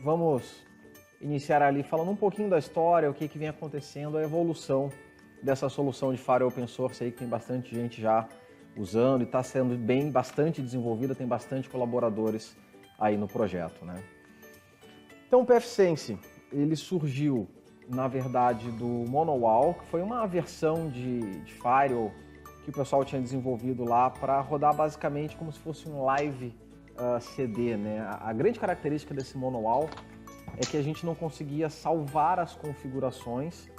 vamos iniciar ali falando um pouquinho da história, o que vem acontecendo, a evolução dessa solução de firewall open source aí que tem bastante gente já usando e está sendo bastante desenvolvida, tem bastante colaboradores aí no projeto, né? Então o pfSense, ele surgiu, na verdade, do MonoWall, que foi uma versão de firewall que o pessoal tinha desenvolvido lá para rodar basicamente como se fosse um live CD, né? A grande característica desse MonoWall é que a gente não conseguia salvar as configurações,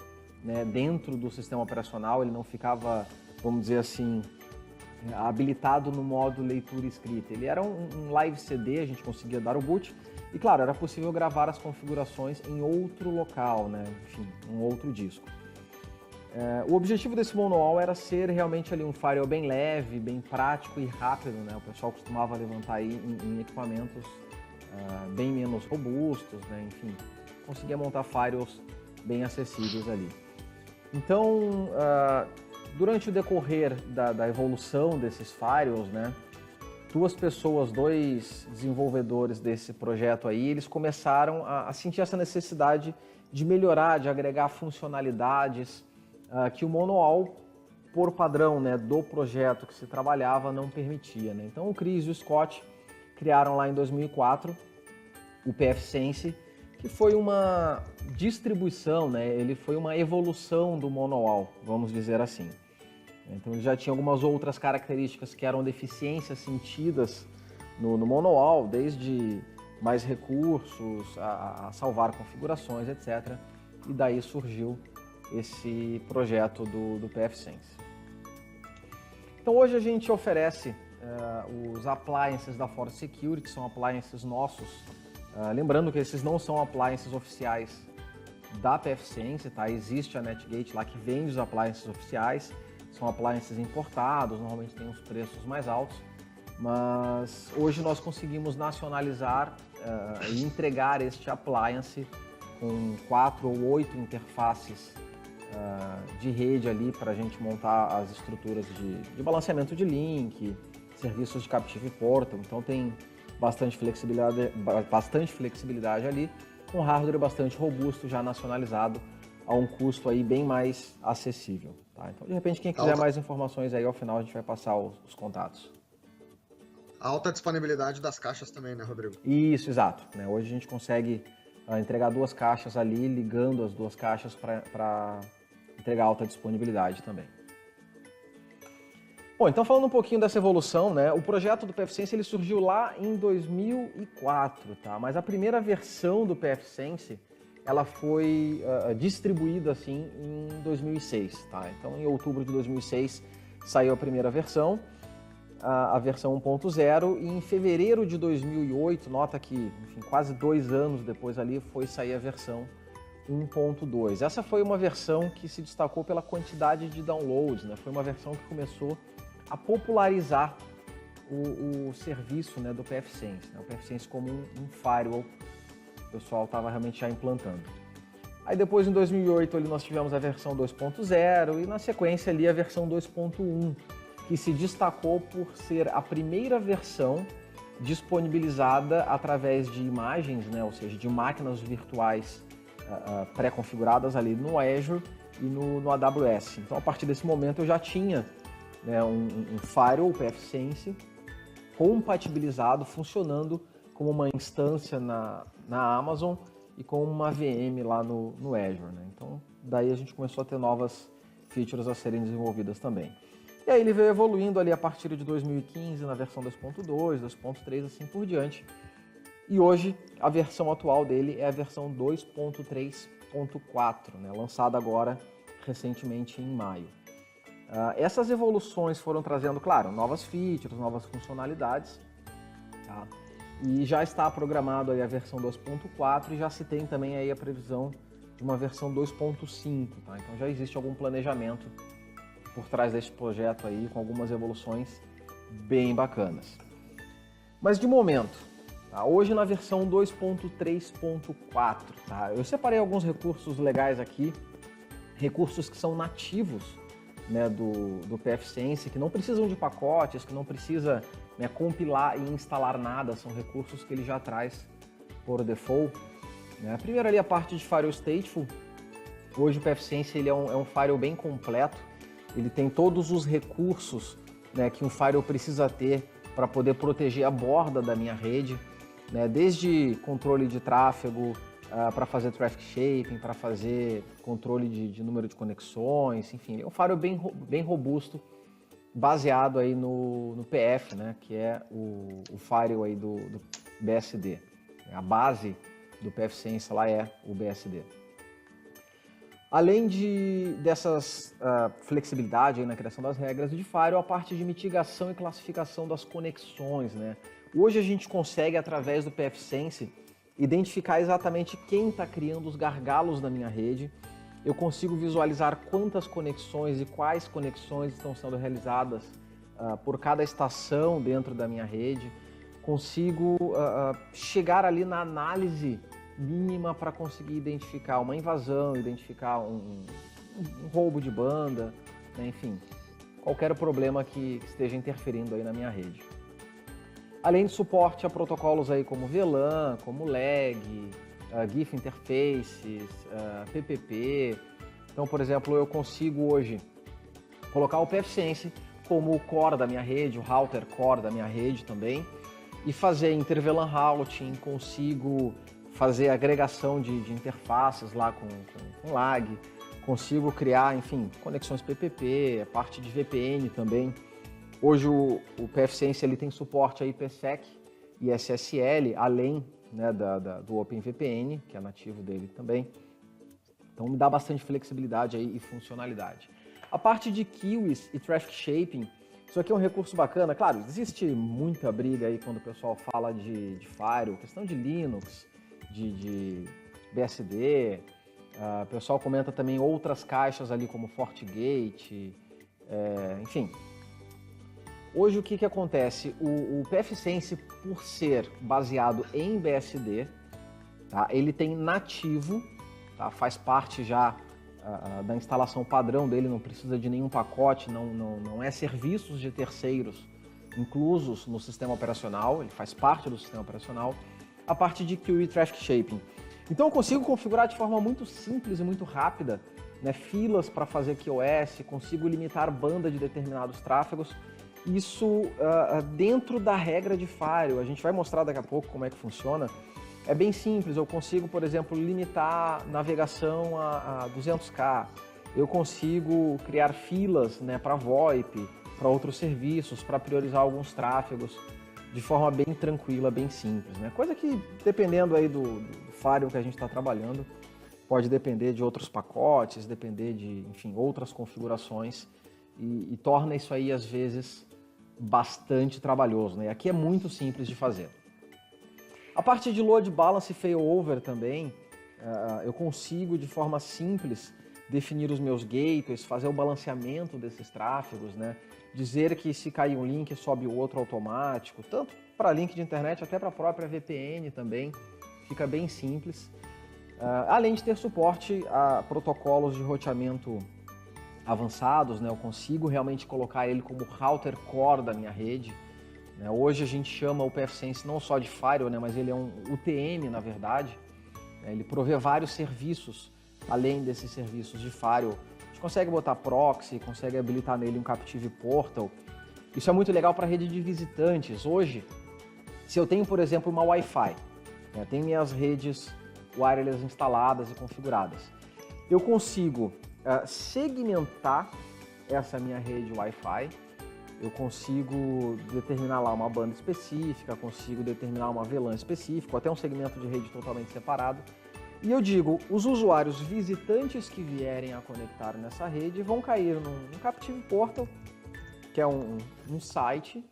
né, dentro do sistema operacional, ele não ficava, vamos dizer assim, habilitado no modo leitura e escrita. Ele era um live CD, a gente conseguia dar o boot e, claro, era possível gravar as configurações em outro local, né? Enfim, um outro disco. O objetivo desse MonoWall era ser realmente ali um firewall bem leve, bem prático e rápido, né? O pessoal costumava levantar aí em equipamentos bem menos robustos, né? Enfim, conseguia montar firewalls bem acessíveis ali. Então, durante o decorrer da evolução desses firewalls, né, dois desenvolvedores desse projeto aí, eles começaram a sentir essa necessidade de melhorar, de agregar funcionalidades que o MonoWall, por padrão, né, do projeto que se trabalhava, não permitia, né? Então o Chris e o Scott criaram lá em 2004 o pfSense, que foi uma distribuição, né? Ele foi uma evolução do MonoWall, vamos dizer assim. Então ele já tinha algumas outras características que eram deficiências sentidas no MonoWall, desde mais recursos, a salvar configurações, etc. E daí surgiu esse projeto do pfSense. Então hoje a gente oferece os appliances da Force Security, que são appliances nossos. Lembrando que esses não são appliances oficiais da pfSense, tá? Existe a NetGate lá que vende os appliances oficiais, são appliances importados, normalmente tem uns preços mais altos, mas hoje nós conseguimos nacionalizar e entregar este appliance com 4 ou 8 interfaces de rede ali para a gente montar as estruturas de balanceamento de link, serviços de Captive Portal, então tem bastante flexibilidade ali, com hardware bastante robusto, já nacionalizado, a um custo aí bem mais acessível. Tá? Então, de repente, quem quiser mais informações aí, ao final a gente vai passar os contatos. A alta disponibilidade das caixas também, né, Rodrigo? Isso, exato. Né? Hoje a gente consegue entregar 2 caixas ali, ligando as 2 caixas para entregar alta disponibilidade também. Bom, então falando um pouquinho dessa evolução, né? O projeto do pfSense ele surgiu lá em 2004, tá? Mas a primeira versão do pfSense ela foi distribuída assim em 2006, tá? Então em outubro de 2006 saiu a primeira versão, a versão 1.0, e em fevereiro de 2008, nota que, enfim, quase 2 anos depois ali, foi sair a versão 1.2. Essa foi uma versão que se destacou pela quantidade de downloads, né? Foi uma versão que começou a popularizar o serviço, né, do pfSense, né? O pfSense como um firewall, o pessoal estava realmente já implantando. Aí depois, em 2008, ali, nós tivemos a versão 2.0 e na sequência ali a versão 2.1, que se destacou por ser a primeira versão disponibilizada através de imagens, né, ou seja, de máquinas virtuais pré-configuradas ali no Azure e no AWS. Então, a partir desse momento, eu já tinha, né, um firewall pfSense compatibilizado, funcionando como uma instância na Amazon e com uma VM lá no Azure, né? Então, daí a gente começou a ter novas features a serem desenvolvidas também. E aí ele veio evoluindo ali a partir de 2015 na versão 2.2, 2.3, assim por diante. E hoje a versão atual dele é a versão 2.3.4, né? Lançada agora recentemente em maio. Essas evoluções foram trazendo, claro, novas features, novas funcionalidades, tá? E já está programado aí a versão 2.4 e já se tem também aí a previsão de uma versão 2.5, tá? Então já existe algum planejamento por trás deste projeto aí, com algumas evoluções bem bacanas. Mas de momento, tá? Hoje na versão 2.3.4, tá? Eu separei alguns recursos legais aqui, recursos que são nativos, né, do pfSense, que não precisam de pacotes, que não precisa, né, compilar e instalar nada, são recursos que ele já traz por default. né? Primeiro ali a parte de Firewall Stateful. Hoje o pfSense ele é um firewall bem completo, ele tem todos os recursos, né, que um firewall precisa ter para poder proteger a borda da minha rede, né, desde controle de tráfego, para fazer traffic shaping, para fazer controle de número de conexões, enfim, é um firewall bem robusto, baseado aí no PF, né, que é o firewall aí do BSD. A base do pfSense lá é o BSD. Além dessas flexibilidade aí na criação das regras de firewall, a parte de mitigação e classificação das conexões, né? Hoje a gente consegue, através do pfSense, identificar exatamente quem está criando os gargalos da minha rede. Eu consigo visualizar quantas conexões e quais conexões estão sendo realizadas por cada estação dentro da minha rede. Consigo chegar ali na análise mínima para conseguir identificar uma invasão, identificar um roubo de banda, né? Enfim, qualquer problema que esteja interferindo aí na minha rede. Além de suporte a protocolos aí como VLAN, como LAG, GIF Interfaces, PPP. Então, por exemplo, eu consigo hoje colocar o pfSense como o core da minha rede, o router core da minha rede também, e fazer inter-VLAN routing, consigo fazer agregação de interfaces lá com lag, consigo criar, enfim, conexões PPP, a parte de VPN também. Hoje o pfSense ele tem suporte a IPsec e SSL, além, né, do OpenVPN, que é nativo dele também. Então me dá bastante flexibilidade aí e funcionalidade. A parte de queues e traffic shaping, isso aqui é um recurso bacana. Claro, existe muita briga aí quando o pessoal fala de firewall, questão de Linux, de BSD, o pessoal comenta também outras caixas ali como FortiGate, enfim. Hoje o que acontece? O pfSense, por ser baseado em BSD, tá, ele tem nativo, tá, faz parte já da instalação padrão dele, não precisa de nenhum pacote, não é serviços de terceiros inclusos no sistema operacional, ele faz parte do sistema operacional. A parte de queue e traffic shaping. Então eu consigo configurar de forma muito simples e muito rápida, né, filas para fazer QoS, consigo limitar banda de determinados tráfegos. Isso dentro da regra de firewall. A gente vai mostrar daqui a pouco como é que funciona. É bem simples, eu consigo, por exemplo, limitar navegação a 200K. Eu consigo criar filas, né, para VoIP, para outros serviços, para priorizar alguns tráfegos de forma bem tranquila, bem simples, né? Coisa que, dependendo aí do firewall que a gente está trabalhando, pode depender de outros pacotes, depender de, enfim, outras configurações e torna isso aí, às vezes, bastante trabalhoso, né? Aqui é muito simples de fazer. A parte de load balance e failover também, eu consigo, de forma simples, definir os meus gateways, fazer o balanceamento desses tráfegos, né? Dizer que se cair um link sobe o outro automático, tanto para link de internet até para a própria VPN também, fica bem simples. Além de ter suporte a protocolos de roteamento avançados, né? Eu consigo realmente colocar ele como router core da minha rede, né? Hoje a gente chama o pfSense não só de firewall, né? Mas ele é um UTM, na verdade, né? Ele provê vários serviços, além desses serviços de firewall. A gente consegue botar proxy, consegue habilitar nele um Captive Portal. Isso é muito legal para rede de visitantes. Hoje, se eu tenho, por exemplo, uma Wi-Fi, né, tenho minhas redes wireless instaladas e configuradas, eu consigo segmentar essa minha rede Wi-Fi, eu consigo determinar lá uma banda específica, consigo determinar uma VLAN específica, até um segmento de rede totalmente separado. E eu digo, os usuários visitantes que vierem a conectar nessa rede vão cair num Captive Portal, que é um site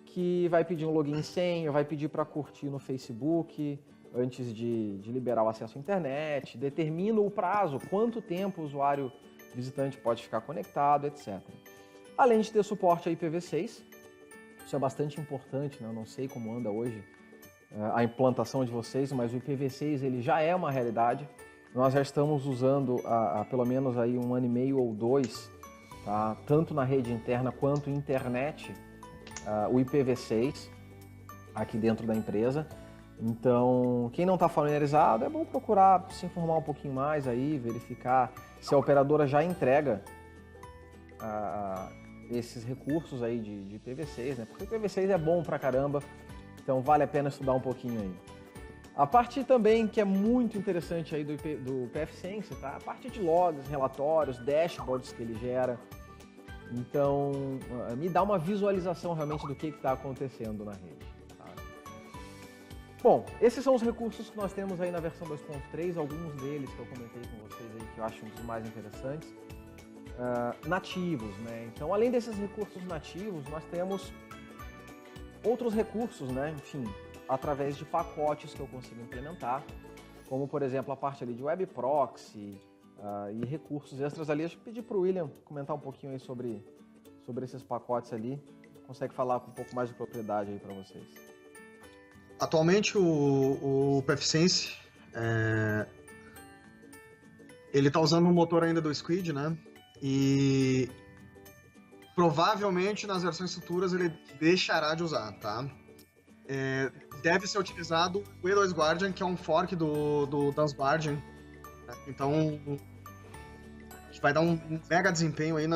que vai pedir um login e senha, vai pedir para curtir no Facebook antes de liberar o acesso à internet, determina o prazo, quanto tempo o usuário visitante pode ficar conectado, etc. Além de ter suporte a IPv6, isso é bastante importante, né? Eu não sei como anda hoje a implantação de vocês, mas o IPv6 ele já é uma realidade. Nós já estamos usando há pelo menos aí 1 ano e meio ou 2, tá? Tanto na rede interna quanto internet, o IPv6 aqui dentro da empresa. Então, quem não está familiarizado, é bom procurar se informar um pouquinho mais aí, verificar se a operadora já entrega esses recursos aí de PV6, né? Porque o PV6 é bom pra caramba, então vale a pena estudar um pouquinho aí. A parte também que é muito interessante aí do pfSense, tá? A parte de logs, relatórios, dashboards que ele gera. Então, me dá uma visualização realmente do que está acontecendo na rede. Tá? Bom, esses são os recursos que nós temos aí na versão 2.3, alguns deles que eu comentei com vocês aí, que eu acho um dos mais interessantes. Nativos, né? Então, além desses recursos nativos, nós temos outros recursos, né? Enfim, através de pacotes que eu consigo implementar, como, por exemplo, a parte ali de web proxy e recursos extras ali. Deixa eu pedir para o William comentar um pouquinho aí sobre esses pacotes ali. Consegue falar com um pouco mais de propriedade aí para vocês. Atualmente, o pfSense, ele está usando um motor ainda do Squid, né? E provavelmente nas versões futuras ele deixará de usar, tá? Deve ser utilizado o E2 Guardian, que é um fork do DANS Guardian. Né? Então, vai dar um mega desempenho aí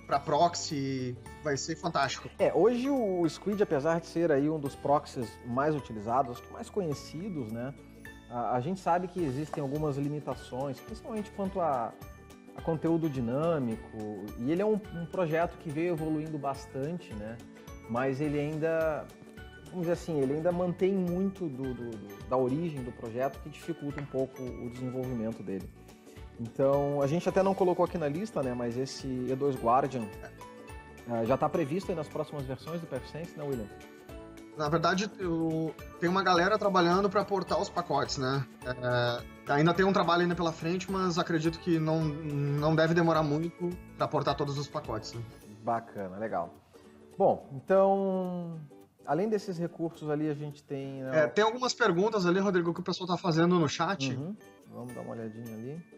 para proxy, vai ser fantástico. Hoje o Squid, apesar de ser aí um dos proxies mais utilizados, mais conhecidos, né? A gente sabe que existem algumas limitações, principalmente quanto a conteúdo dinâmico, e ele é um projeto que veio evoluindo bastante, né? Mas ele ainda, vamos dizer assim, ele ainda mantém muito da origem do projeto, que dificulta um pouco o desenvolvimento dele. Então, a gente até não colocou aqui na lista, né? Mas esse E2 Guardian já está previsto aí nas próximas versões do pfSense, né, William? Na verdade, tem uma galera trabalhando para portar os pacotes, né? Ainda tem um trabalho ainda pela frente, mas acredito que não deve demorar muito para portar todos os pacotes. Né? Bacana, legal. Bom, então, além desses recursos ali, a gente tem... Né, tem algumas perguntas ali, Rodrigo, que o pessoal está fazendo no chat. Uhum. Vamos dar uma olhadinha ali.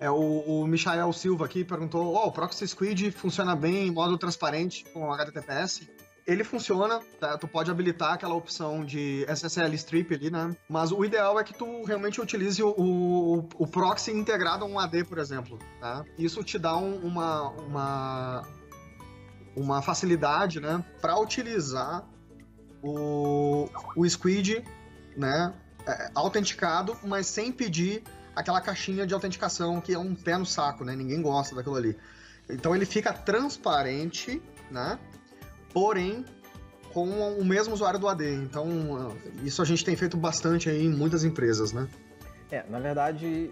O Michael Silva aqui perguntou, o Proxy Squid funciona bem em modo transparente com HTTPS? Ele funciona, tá? Tu pode habilitar aquela opção de SSL strip ali, né? Mas o ideal é que tu realmente utilize o proxy integrado a um AD, por exemplo, tá? Isso te dá uma facilidade, né? Para utilizar o Squid, né? Autenticado, mas sem pedir aquela caixinha de autenticação que é um pé no saco, né? Ninguém gosta daquilo ali. Então ele fica transparente, né? Porém, com o mesmo usuário do AD. Então, isso a gente tem feito bastante aí em muitas empresas, né? Na verdade,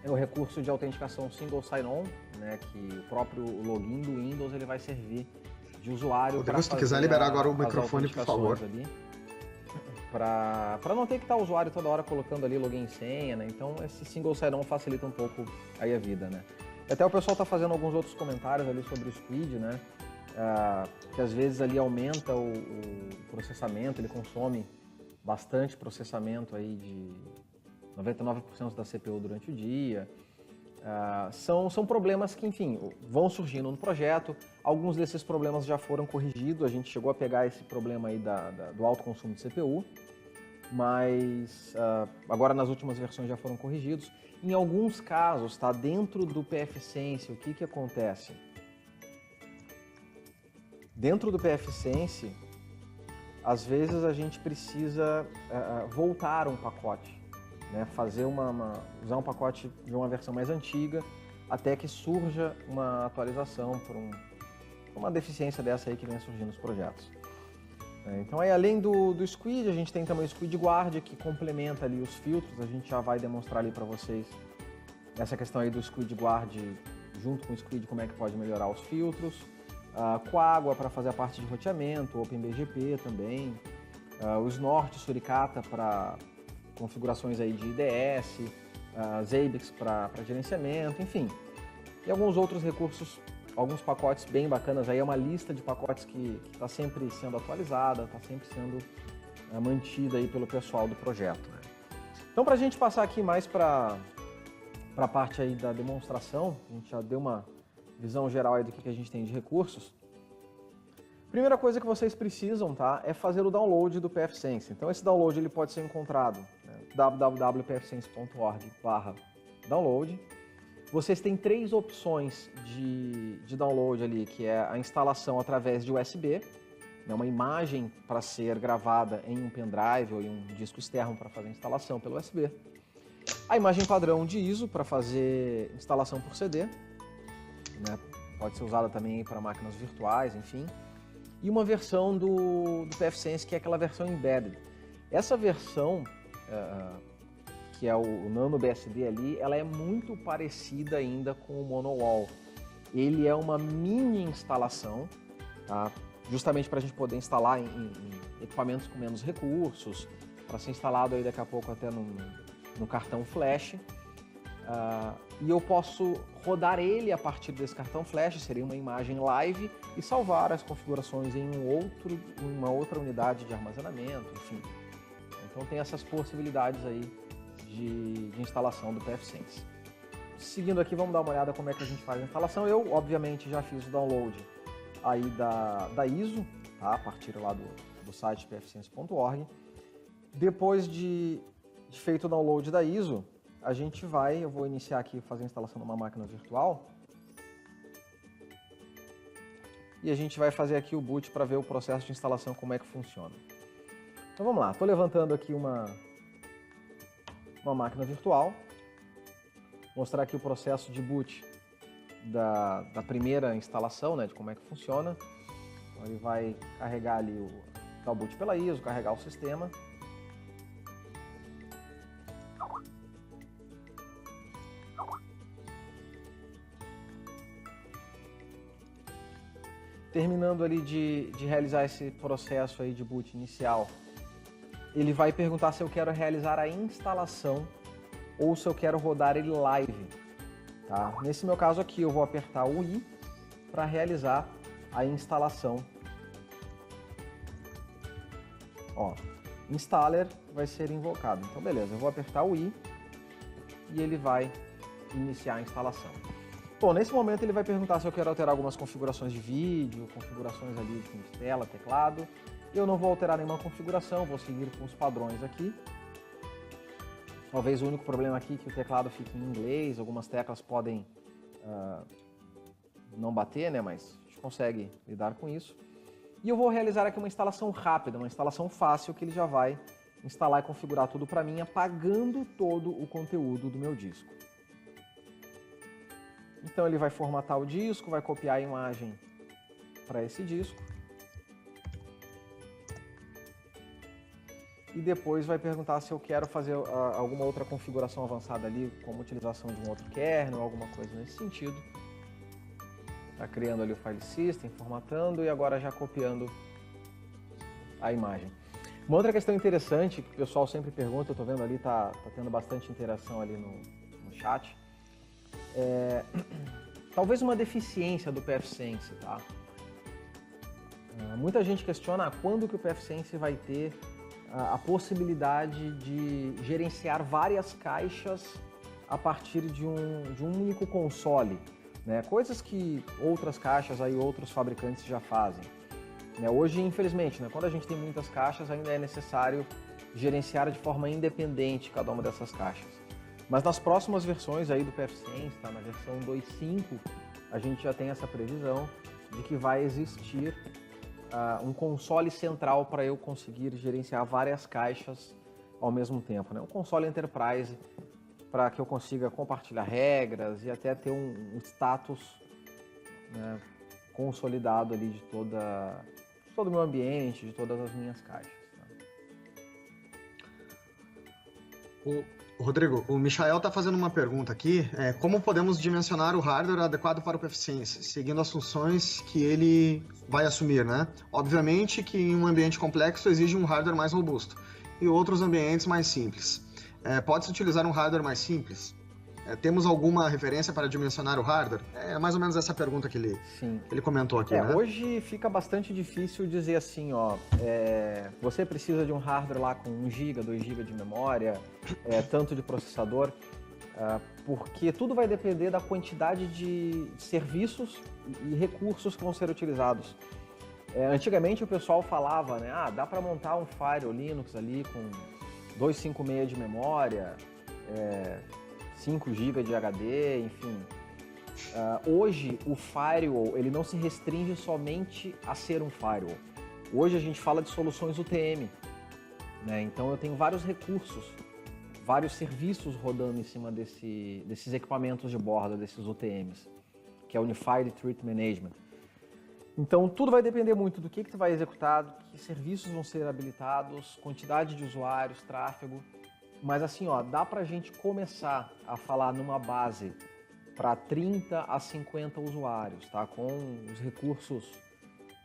é o recurso de autenticação single sign-on, né? Que o próprio login do Windows ele vai servir de usuário para fazer. Se tu quiser liberar agora o microfone, por favor. Para não ter que estar o usuário toda hora colocando ali login e senha, né? Então esse single sign-on facilita um pouco aí a vida, né? E até o pessoal está fazendo alguns outros comentários ali sobre o Squid, né? Que às vezes ali aumenta o processamento, ele consome bastante processamento aí de 99% da CPU durante o dia. São problemas que, enfim, vão surgindo no projeto. Alguns desses problemas já foram corrigidos, a gente chegou a pegar esse problema aí do alto consumo de CPU, mas agora nas últimas versões já foram corrigidos. Em alguns casos, tá, dentro do pfSense, o que acontece? Dentro do pfSense, às vezes a gente precisa voltar um pacote, né? Usar um pacote de uma versão mais antiga até que surja uma atualização por uma deficiência dessa aí que vem surgindo nos projetos. Então, aí, além do Squid, a gente tem também o Squid Guard, que complementa ali os filtros. A gente já vai demonstrar ali para vocês essa questão aí do Squid Guard junto com o Squid, como é que pode melhorar os filtros. Coagua para fazer a parte de roteamento, OpenBGP também, o Snort, Suricata para configurações aí de IDS, Zabbix para gerenciamento, enfim. E alguns outros recursos, alguns pacotes bem bacanas aí, é uma lista de pacotes que está sempre sendo atualizada, está sempre sendo mantida aí pelo pessoal do projeto. Né? Então, para a gente passar aqui mais para a parte aí da demonstração, a gente já deu uma visão geral aí do que a gente tem de recursos. Primeira coisa que vocês precisam, tá, é fazer o download do pfSense. Então esse download ele pode ser encontrado www.pfsense.org/download. Vocês têm 3 opções de download ali, que é a instalação através de USB, né, uma imagem para ser gravada em um pendrive ou em um disco externo para fazer a instalação pelo USB. A imagem padrão de ISO para fazer instalação por CD, né, pode ser usada também para máquinas virtuais, enfim. E uma versão do pfSense, que é aquela versão embedded. Essa versão, que é o Nano BSD ali, ela é muito parecida ainda com o MonoWall. Ele é uma mini instalação, tá? Justamente para a gente poder instalar em equipamentos com menos recursos, para ser instalado aí daqui a pouco até no cartão flash. E eu posso rodar ele a partir desse cartão flash, seria uma imagem live, e salvar as configurações em uma outra unidade de armazenamento, enfim. Então tem essas possibilidades aí de instalação do pfSense. Seguindo aqui, vamos dar uma olhada como é que a gente faz a instalação. Eu, obviamente, já fiz o download aí da ISO, tá? A partir lá do site pfsense.org. Depois de feito o download da ISO, eu vou iniciar aqui fazer a instalação de uma máquina virtual. E a gente vai fazer aqui o boot para ver o processo de instalação, como é que funciona. Então vamos lá, estou levantando aqui uma máquina virtual. Vou mostrar aqui o processo de boot da primeira instalação, né, de como é que funciona. Então ele vai carregar ali dar o boot pela ISO, carregar o sistema. Terminando ali de realizar esse processo aí de boot inicial, ele vai perguntar se eu quero realizar a instalação ou se eu quero rodar ele live. Tá? Nesse meu caso aqui, eu vou apertar o I para realizar a instalação. Ó, installer vai ser invocado. Então, beleza, eu vou apertar o I e ele vai iniciar a instalação. Bom, nesse momento ele vai perguntar se eu quero alterar algumas configurações de vídeo, configurações ali de tela, teclado. Eu não vou alterar nenhuma configuração, vou seguir com os padrões aqui. Talvez o único problema aqui é que o teclado fique em inglês, algumas teclas podem não bater, né? Mas a gente consegue lidar com isso. E eu vou realizar aqui uma instalação rápida, uma instalação fácil, que ele já vai instalar e configurar tudo para mim, apagando todo o conteúdo do meu disco. Então ele vai formatar o disco, vai copiar a imagem para esse disco. E depois vai perguntar se eu quero fazer alguma outra configuração avançada ali, como utilização de um outro kernel, alguma coisa nesse sentido. Está criando ali o file system, formatando e agora já copiando a imagem. Uma outra questão interessante que o pessoal sempre pergunta, eu estou vendo ali, tá tendo bastante interação ali no chat. Talvez uma deficiência do pfSense, tá? Muita gente questiona quando que o pfSense vai ter a possibilidade de gerenciar várias caixas a partir de um único console, né? Coisas que outras caixas aí, outros fabricantes já fazem, né? Hoje, infelizmente, né, quando a gente tem muitas caixas, ainda é necessário gerenciar de forma independente cada uma dessas caixas. Mas nas próximas versões aí do pfSense, tá? Na versão 2.5, a gente já tem essa previsão de que vai existir um console central para eu conseguir gerenciar várias caixas ao mesmo tempo, né? Um console Enterprise para que eu consiga compartilhar regras e até ter um status, né, consolidado ali de todo o meu ambiente, de todas as minhas caixas. Tá? Rodrigo, o Michael está fazendo uma pergunta aqui. Como podemos dimensionar o hardware adequado para o pfSense, seguindo as funções que ele vai assumir, né? Obviamente que em um ambiente complexo exige um hardware mais robusto e outros ambientes mais simples. Pode-se utilizar um hardware mais simples? Temos alguma referência para dimensionar o hardware? É mais ou menos essa pergunta que ele comentou aqui, né? Hoje fica bastante difícil dizer assim, ó, você precisa de um hardware lá com 1 GB, 2 GB de memória, tanto de processador, porque tudo vai depender da quantidade de serviços e recursos que vão ser utilizados. Antigamente o pessoal falava, né? Dá para montar um Firewall Linux ali com 256 de memória, 5 GB de HD, enfim. Hoje o Firewall ele não se restringe somente a ser um Firewall. Hoje a gente fala de soluções UTM, né? Então eu tenho vários recursos, vários serviços rodando em cima desses equipamentos de borda, desses UTMs, que é Unified Threat Management. Então tudo vai depender muito do que tu vai executar, que serviços vão ser habilitados, quantidade de usuários, tráfego. Mas assim, dá pra gente começar a falar numa base para 30 a 50 usuários, tá? Com os recursos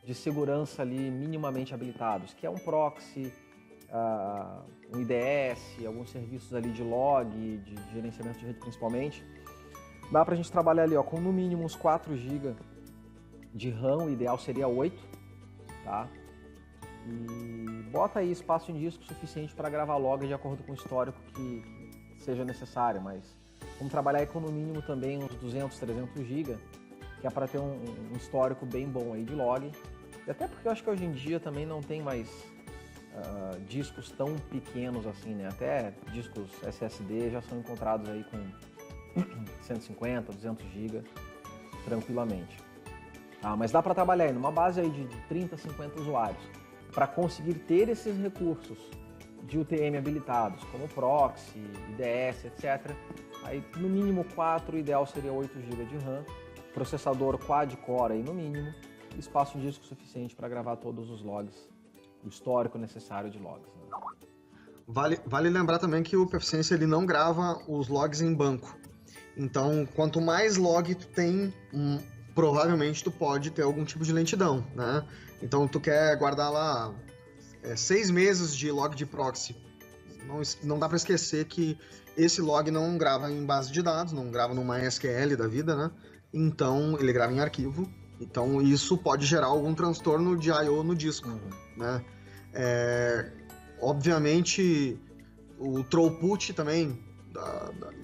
de segurança ali minimamente habilitados, que é um proxy, um IDS, alguns serviços ali de log, de gerenciamento de rede principalmente. Dá pra gente trabalhar ali com no mínimo uns 4 GB de RAM, o ideal seria 8, tá? E bota aí espaço em disco suficiente para gravar log de acordo com o histórico que seja necessário, mas vamos trabalhar aí com no mínimo também uns 200, 300 GB, que é para ter um histórico bem bom aí de log. E até porque eu acho que hoje em dia também não tem mais discos tão pequenos assim, né? Até discos SSD já são encontrados aí com 150, 200 GB tranquilamente. Mas dá para trabalhar aí numa base aí de 30, 50 usuários para conseguir ter esses recursos de UTM habilitados, como proxy, IDS, etc. Aí no mínimo 4, o ideal seria 8 GB de RAM, processador quad-core aí no mínimo, espaço de disco suficiente para gravar todos os logs, o histórico necessário de logs. Né? Vale lembrar também que o Proficiency ele não grava os logs em banco. Então, quanto mais log tu tem, provavelmente tu pode ter algum tipo de lentidão, né? Então, tu quer guardar lá 6 meses de log de proxy. Não dá para esquecer que esse log não grava em base de dados, não grava numa SQL da vida, né? Então, ele grava em arquivo. Então, isso pode gerar algum transtorno de I/O no disco, né? Obviamente, o throughput também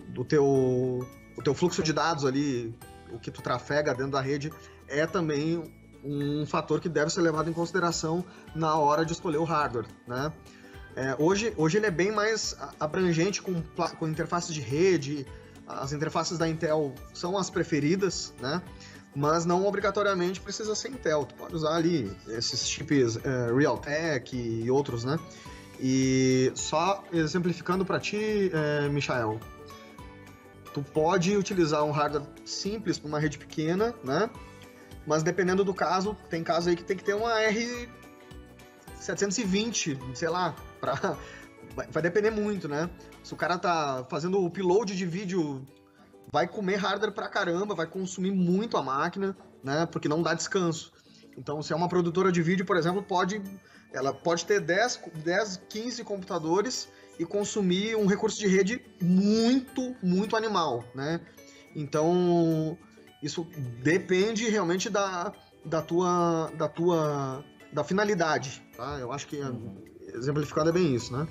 do teu fluxo de dados ali, o que tu trafega dentro da rede, é também um fator que deve ser levado em consideração na hora de escolher o hardware, né? Hoje ele é bem mais abrangente com interfaces de rede. As interfaces da Intel são as preferidas, né? Mas não obrigatoriamente precisa ser Intel. Tu pode usar ali esses chips Realtek e outros, né? E só exemplificando para ti, Michael, tu pode utilizar um hardware simples para uma rede pequena, né? Mas dependendo do caso, tem caso aí que tem que ter uma R720, sei lá, vai depender muito, né? Se o cara tá fazendo o upload de vídeo, vai comer hardware pra caramba, vai consumir muito a máquina, né? Porque não dá descanso. Então, se é uma produtora de vídeo, por exemplo, ela pode ter 10, 15 computadores e consumir um recurso de rede muito, muito animal, né? Então, isso depende realmente da finalidade, tá? Eu acho que exemplificado é bem isso, né?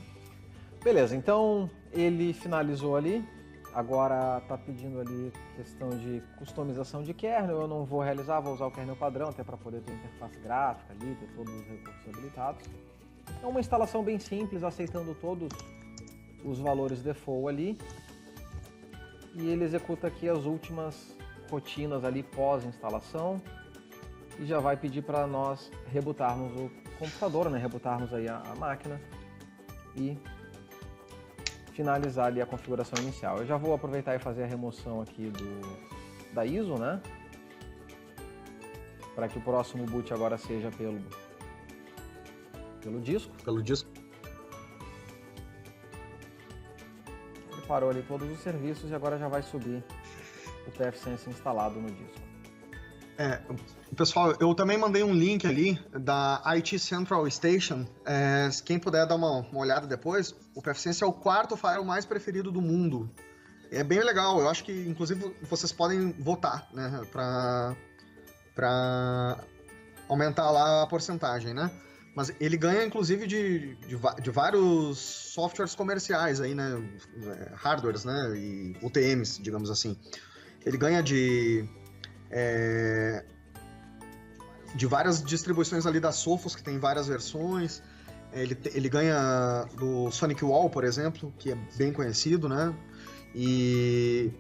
Beleza, então ele finalizou ali. Agora está pedindo ali questão de customização de kernel. Eu não vou realizar, vou usar o kernel padrão, até para poder ter interface gráfica ali, ter todos os recursos habilitados. É uma instalação bem simples, aceitando todos os valores default ali. E ele executa aqui as últimas rotinas ali pós-instalação. E já vai pedir para nós rebootarmos o computador, né? Rebootarmos aí a máquina e finalizar ali a configuração inicial. Eu já vou aproveitar e fazer a remoção aqui da ISO, né? Para que o próximo boot agora seja pelo disco. Pelo disco. Ele parou ali todos os serviços e agora já vai subir o pfSense instalado no disco. Pessoal, eu também mandei um link ali da IT Central Station. Quem puder dar uma olhada depois, o pfSense é o 4º firewall mais preferido do mundo. É bem legal, eu acho que inclusive vocês podem votar, né, para aumentar lá a porcentagem, né? Mas ele ganha inclusive de vários softwares comerciais aí, né, hardwares, né, e UTMs, digamos assim. Ele ganha de de várias distribuições ali da Sophos, que tem várias versões. Ele ganha do Sonic Wall, por exemplo, que é bem conhecido, né? E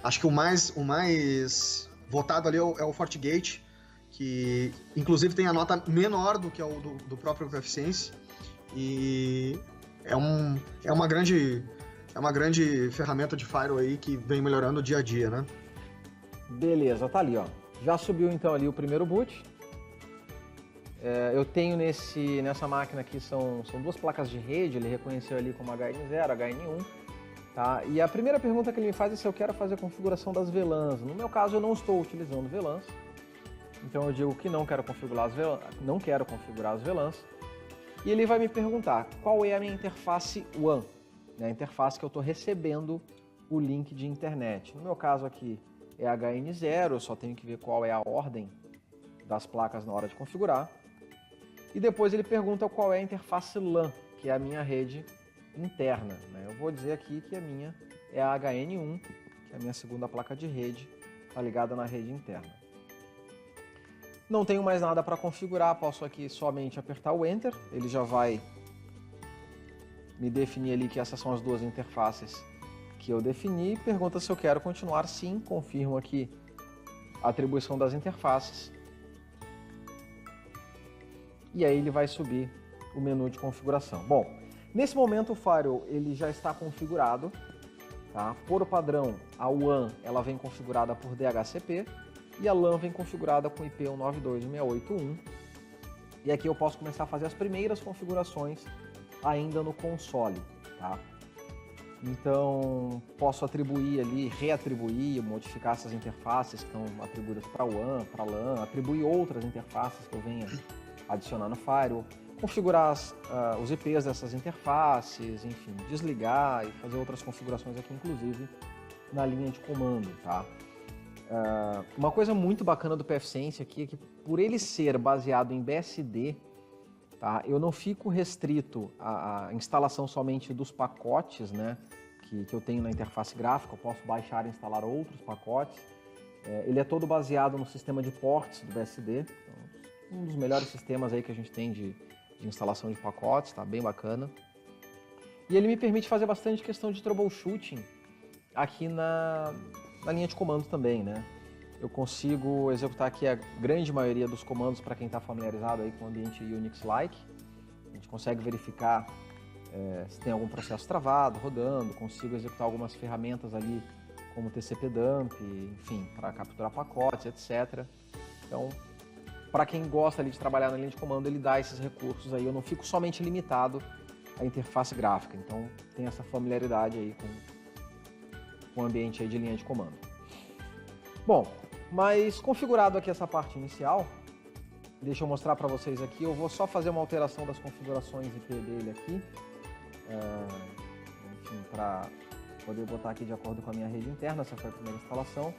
acho que o mais votado ali é o FortiGate, que inclusive tem a nota menor do que o do próprio PFSense. E é uma grande ferramenta de firewall aí que vem melhorando dia a dia, né? Beleza, tá ali, ó. Já subiu então ali o primeiro boot. Eu tenho nessa máquina aqui, são duas placas de rede, ele reconheceu ali como HN0, HN1. Tá? E a primeira pergunta que ele me faz é se eu quero fazer a configuração das VLANs. No meu caso, eu não estou utilizando VLANs, então eu digo que não quero configurar as VLANs. E ele vai me perguntar qual é a minha interface WAN, né? A interface que eu estou recebendo o link de internet. No meu caso aqui é HN0, eu só tenho que ver qual é a ordem das placas na hora de configurar. E depois ele pergunta qual é a interface LAN, que é a minha rede interna, né? Eu vou dizer aqui que a minha é a HN1, que é a minha segunda placa de rede, está ligada na rede interna. Não tenho mais nada para configurar, posso aqui somente apertar o Enter, ele já vai me definir ali que essas são as duas interfaces que eu defini. Pergunta se eu quero continuar, sim, confirmo aqui a atribuição das interfaces. E aí ele vai subir o menu de configuração. Bom, nesse momento o firewall ele já está configurado, tá? Por padrão, a WAN ela vem configurada por DHCP e a LAN vem configurada com IP 192.168.1. E aqui eu posso começar a fazer as primeiras configurações ainda no console, tá? Então, posso atribuir ali, reatribuir, modificar essas interfaces que estão atribuídas para WAN, para LAN, atribuir outras interfaces que eu venha adicionar no firewall, configurar os IPs dessas interfaces, enfim, desligar e fazer outras configurações aqui, inclusive na linha de comando, tá? Uma coisa muito bacana do PFSense aqui é que, por ele ser baseado em BSD, tá, eu não fico restrito à instalação somente dos pacotes, né, que eu tenho na interface gráfica. Eu posso baixar e instalar outros pacotes. Ele é todo baseado no sistema de ports do BSD, então, um dos melhores sistemas aí que a gente tem de instalação de pacotes, tá bem bacana. E ele me permite fazer bastante questão de troubleshooting aqui na linha de comandos também, né? Eu consigo executar aqui a grande maioria dos comandos para quem está familiarizado aí com o ambiente Unix-like. A gente consegue verificar se tem algum processo travado, rodando, consigo executar algumas ferramentas ali como TCP-dump, enfim, para capturar pacotes, etc. Então, para quem gosta ali de trabalhar na linha de comando, ele dá esses recursos aí. Eu não fico somente limitado à interface gráfica. Então, tem essa familiaridade aí com o ambiente aí de linha de comando. Bom, mas configurado aqui essa parte inicial, deixa eu mostrar para vocês aqui. Eu vou só fazer uma alteração das configurações IP dele aqui, enfim, para poder botar aqui de acordo com a minha rede interna. Essa foi a primeira instalação.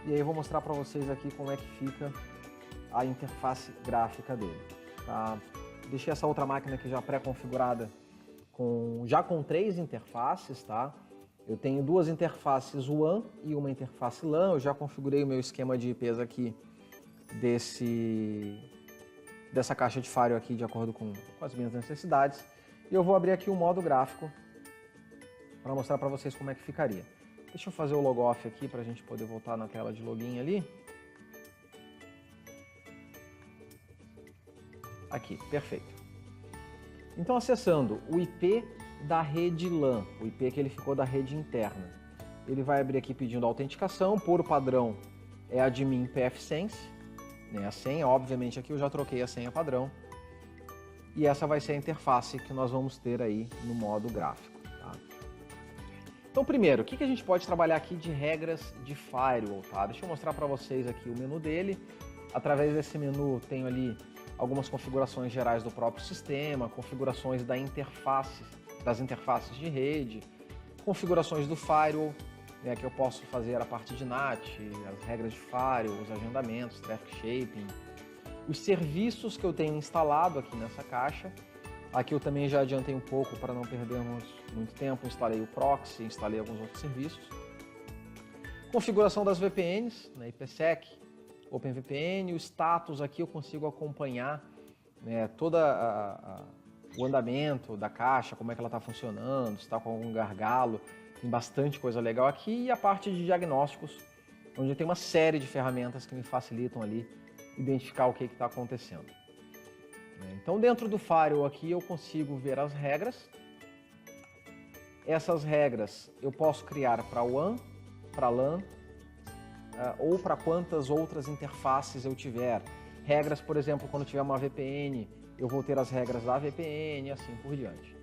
E aí eu vou mostrar para vocês aqui como é que fica a interface gráfica dele, tá? Deixei essa outra máquina aqui já pré-configurada já com 3 interfaces, tá? Eu tenho 2 interfaces WAN e uma interface LAN. Eu já configurei o meu esquema de IPs aqui dessa caixa de firewall aqui de acordo com as minhas necessidades. E eu vou abrir aqui o modo gráfico para mostrar para vocês como é que ficaria. Deixa eu fazer o logoff aqui para a gente poder voltar na tela de login ali. Aqui, perfeito. Então, acessando o IP da rede LAN, o IP que ele ficou da rede interna, ele vai abrir aqui pedindo autenticação. Por padrão é admin PFSense, né, a senha. Obviamente aqui eu já troquei a senha padrão. E essa vai ser a interface que nós vamos ter aí no modo gráfico, tá? Então, primeiro, o que a gente pode trabalhar aqui de regras de firewall, tá? Deixa eu mostrar para vocês aqui o menu dele. Através desse menu tenho ali algumas configurações gerais do próprio sistema, configurações das interfaces de rede, configurações do firewall, né, que eu posso fazer a parte de NAT, as regras de firewall, os agendamentos, traffic shaping, os serviços que eu tenho instalado aqui nessa caixa. Aqui eu também já adiantei um pouco para não perdermos muito tempo, instalei o proxy, instalei alguns outros serviços. Configuração das VPNs, né, IPsec, OpenVPN, o status aqui eu consigo acompanhar, né, todo o andamento da caixa, como é que ela está funcionando, se está com algum gargalo, tem bastante coisa legal aqui, e a parte de diagnósticos, onde tem uma série de ferramentas que me facilitam ali identificar o que está acontecendo. Então dentro do Firewall aqui eu consigo ver as regras. Essas regras eu posso criar para WAN, para LAN, ou para quantas outras interfaces eu tiver. Regras, por exemplo, quando tiver uma VPN, eu vou ter as regras da VPN e assim por diante.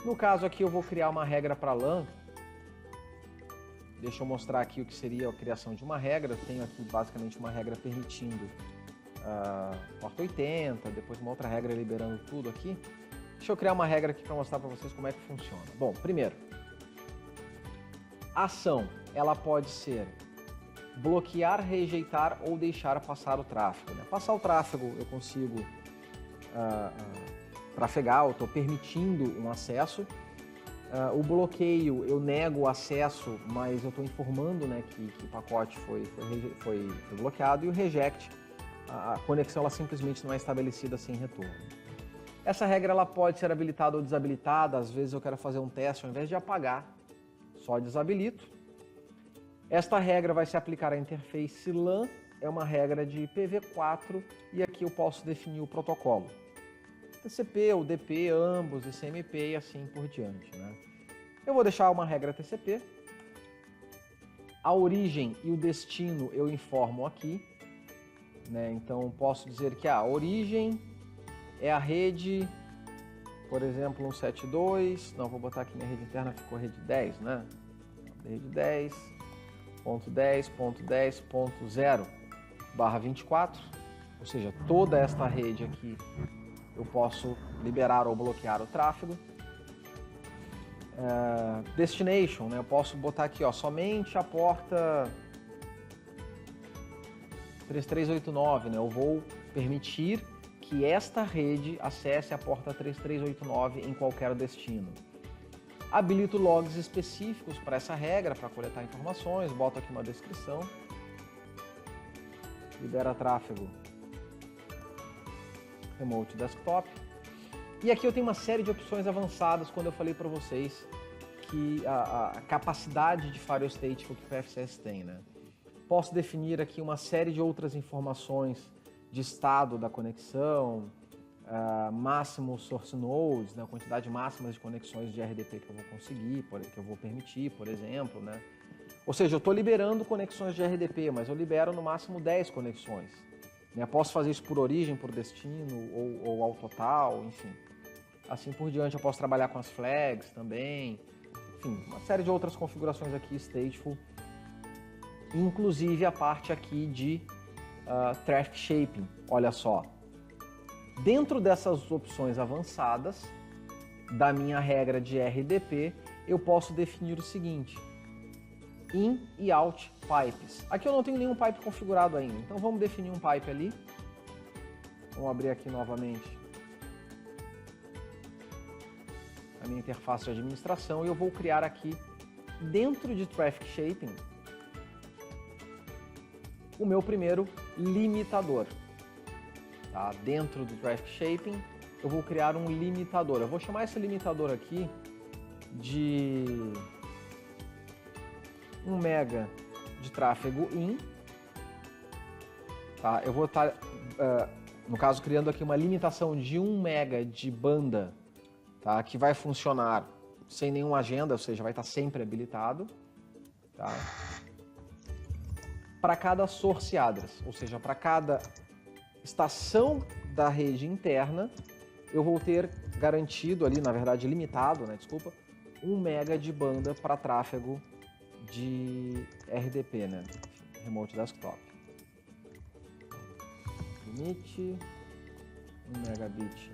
No caso aqui eu vou criar uma regra para LAN. Deixa eu mostrar aqui o que seria a criação de uma regra. Eu tenho aqui basicamente uma regra permitindo porta 80, depois uma outra regra liberando tudo aqui. Deixa eu criar uma regra aqui para mostrar para vocês como é que funciona. Bom, primeiro, a ação, ela pode ser bloquear, rejeitar ou deixar passar o tráfego. Né? Passar o tráfego eu consigo trafegar, eu estou permitindo um acesso. O bloqueio eu nego o acesso, mas eu estou informando, né, que o pacote foi bloqueado. E o reject, a conexão ela simplesmente não é estabelecida sem retorno. Essa regra ela pode ser habilitada ou desabilitada. Às vezes eu quero fazer um teste, ao invés de apagar, só desabilito. Esta regra vai se aplicar à interface LAN, é uma regra de IPv4 e aqui eu posso definir o protocolo. TCP, UDP, ambos, ICMP e assim por diante. Né? Eu vou deixar uma regra TCP. A origem e o destino eu informo aqui. Né? Então posso dizer que a origem é a rede, por exemplo, 172, não, vou botar aqui minha rede interna, ficou rede 10, né? Rede 10.10.10.0/24, ou seja, toda esta rede aqui eu posso liberar ou bloquear o tráfego. Destination, né? Eu posso botar aqui, ó, somente a porta 3389, né? Eu vou permitir que esta rede acesse a porta 3389 em qualquer destino. Habilito logs específicos para essa regra, para coletar informações, boto aqui uma descrição. Libera tráfego Remote Desktop. E aqui eu tenho uma série de opções avançadas quando eu falei para vocês que a capacidade de Firewall Stateful que o PFCS tem, né? Posso definir aqui uma série de outras informações de estado da conexão, máximo source nodes, né, a quantidade máxima de conexões de RDP que eu vou conseguir, que eu vou permitir, por exemplo. Né? Ou seja, eu estou liberando conexões de RDP, mas eu libero no máximo 10 conexões. Né? Eu posso fazer isso por origem, por destino ou ao total, enfim. Assim por diante, eu posso trabalhar com as flags também. Enfim, uma série de outras configurações aqui, stateful. Inclusive a parte aqui de Traffic Shaping, olha só. Dentro dessas opções avançadas, da minha regra de RDP, eu posso definir o seguinte: in e out pipes. Aqui eu não tenho nenhum pipe configurado ainda, então vamos definir um pipe ali. Vamos abrir aqui novamente a minha interface de administração e eu vou criar aqui, dentro de Traffic Shaping, o meu primeiro limitador. Tá? Dentro do Traffic Shaping, eu vou criar um limitador. Eu vou chamar esse limitador aqui de 1 mega de tráfego in. Tá? Eu vou estar, no caso, criando aqui uma limitação de 1 mega de banda, tá? Que vai funcionar sem nenhuma agenda, ou seja, vai estar sempre habilitado. Tá? Para cada source address, ou seja, para cada estação da rede interna, eu vou ter garantido ali, na verdade limitado, né, desculpa, 1 mega de banda para tráfego de RDP, né, Remote Desktop. Limite 1 megabit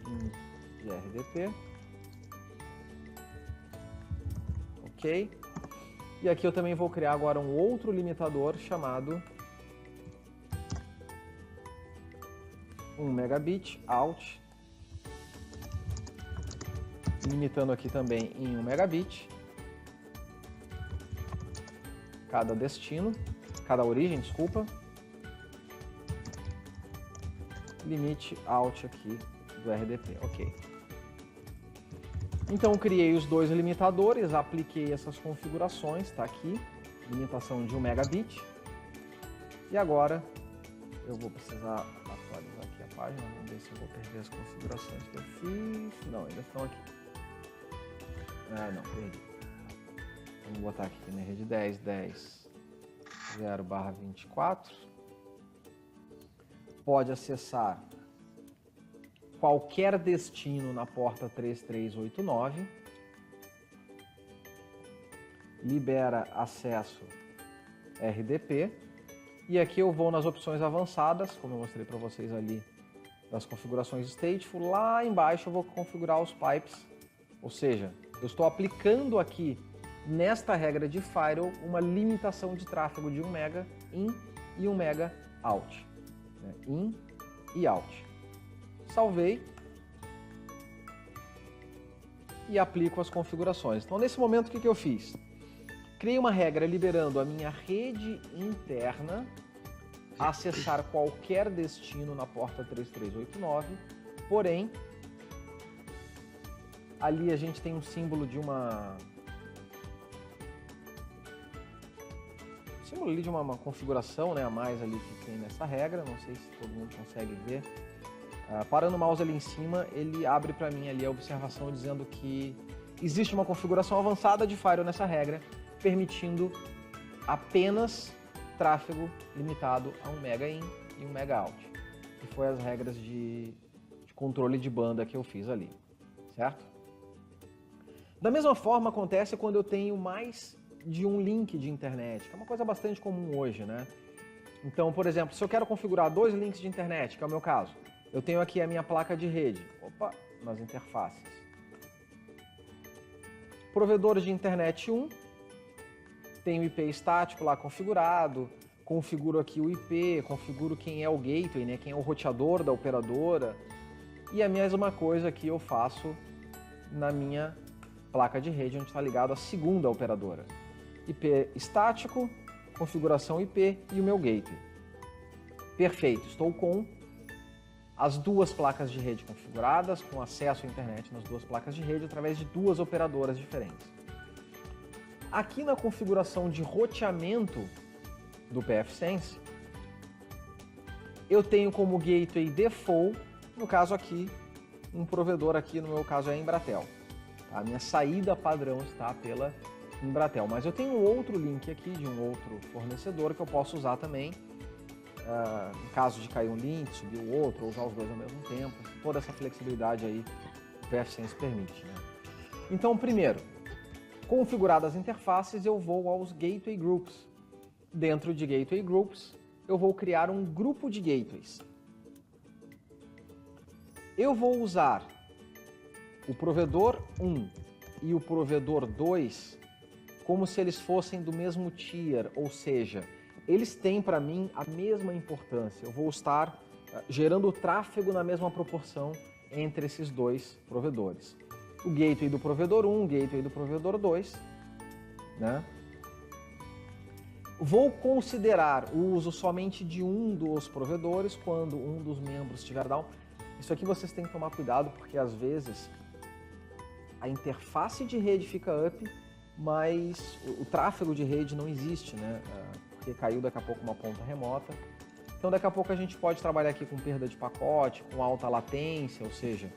de RDP. Ok. E aqui eu também vou criar agora um outro limitador chamado 1 megabit out, limitando aqui também em 1 megabit cada destino, cada origem, desculpa. limite out aqui do RDP, ok. Então, criei os dois limitadores, apliquei essas configurações, está aqui, limitação de 1 megabit. E agora, eu vou precisar atualizar aqui a página, vamos ver se eu vou perder as configurações que eu fiz. Não, ainda estão aqui. Ah, não, perdi. Vamos botar aqui na rede 10.10.0/24. Pode acessar qualquer destino na porta 3389, libera acesso RDP, e aqui eu vou nas opções avançadas, como eu mostrei para vocês ali, das configurações stateful, lá embaixo eu vou configurar os pipes, ou seja, eu estou aplicando aqui nesta regra de firewall uma limitação de tráfego de 1 mega in e 1 mega out, né? In e out. Salvei e aplico as configurações. Então, nesse momento, o que eu fiz? Criei uma regra liberando a minha rede interna a acessar qualquer destino na porta 3389, porém, ali a gente tem um símbolo de uma... símbolo ali de uma configuração, né, a mais ali que tem nessa regra, não sei se todo mundo consegue ver. Parando o mouse ali em cima, ele abre para mim ali a observação dizendo que existe uma configuração avançada de firewall nessa regra, permitindo apenas tráfego limitado a 1 mega in e 1 mega out, que foi as regras de controle de banda que eu fiz ali, certo? Da mesma forma acontece quando eu tenho mais de um link de internet, que é uma coisa bastante comum hoje, né? Então, por exemplo, se eu quero configurar 2 links de internet, que é o meu caso, eu tenho aqui a minha placa de rede, nas interfaces. Provedor de internet 1, tenho o IP estático lá configurado, configuro aqui o IP, configuro quem é o gateway, né, quem é o roteador da operadora, e a mesma coisa aqui eu faço na minha placa de rede, onde está ligado a segunda operadora. IP estático, configuração IP e o meu gateway. Perfeito, estou com as duas placas de rede configuradas, com acesso à internet nas duas placas de rede através de duas operadoras diferentes. Aqui na configuração de roteamento do pfSense, eu tenho como gateway default, no caso aqui, um provedor aqui, no meu caso é a Embratel. A minha saída padrão está pela Embratel, mas eu tenho um outro link aqui de um outro fornecedor que eu posso usar também, em caso de cair um link, subir o outro, ou usar os dois ao mesmo tempo. Toda essa flexibilidade aí o pfSense permite, né? Então, primeiro, configuradas as interfaces, eu vou aos Gateway Groups. Dentro de Gateway Groups, eu vou criar um grupo de gateways. Eu vou usar o provedor 1 e o provedor 2 como se eles fossem do mesmo tier, ou seja, eles têm para mim a mesma importância. Eu vou estar gerando tráfego na mesma proporção entre esses dois provedores. O gateway do provedor 1, o gateway do provedor 2, né? Vou considerar o uso somente de um dos provedores quando um dos membros estiver down. Isso aqui vocês têm que tomar cuidado, porque às vezes a interface de rede fica up, mas o tráfego de rede não existe, né? Porque caiu daqui a pouco uma ponta remota. Então daqui a pouco a gente pode trabalhar aqui com perda de pacote, com alta latência, ou seja,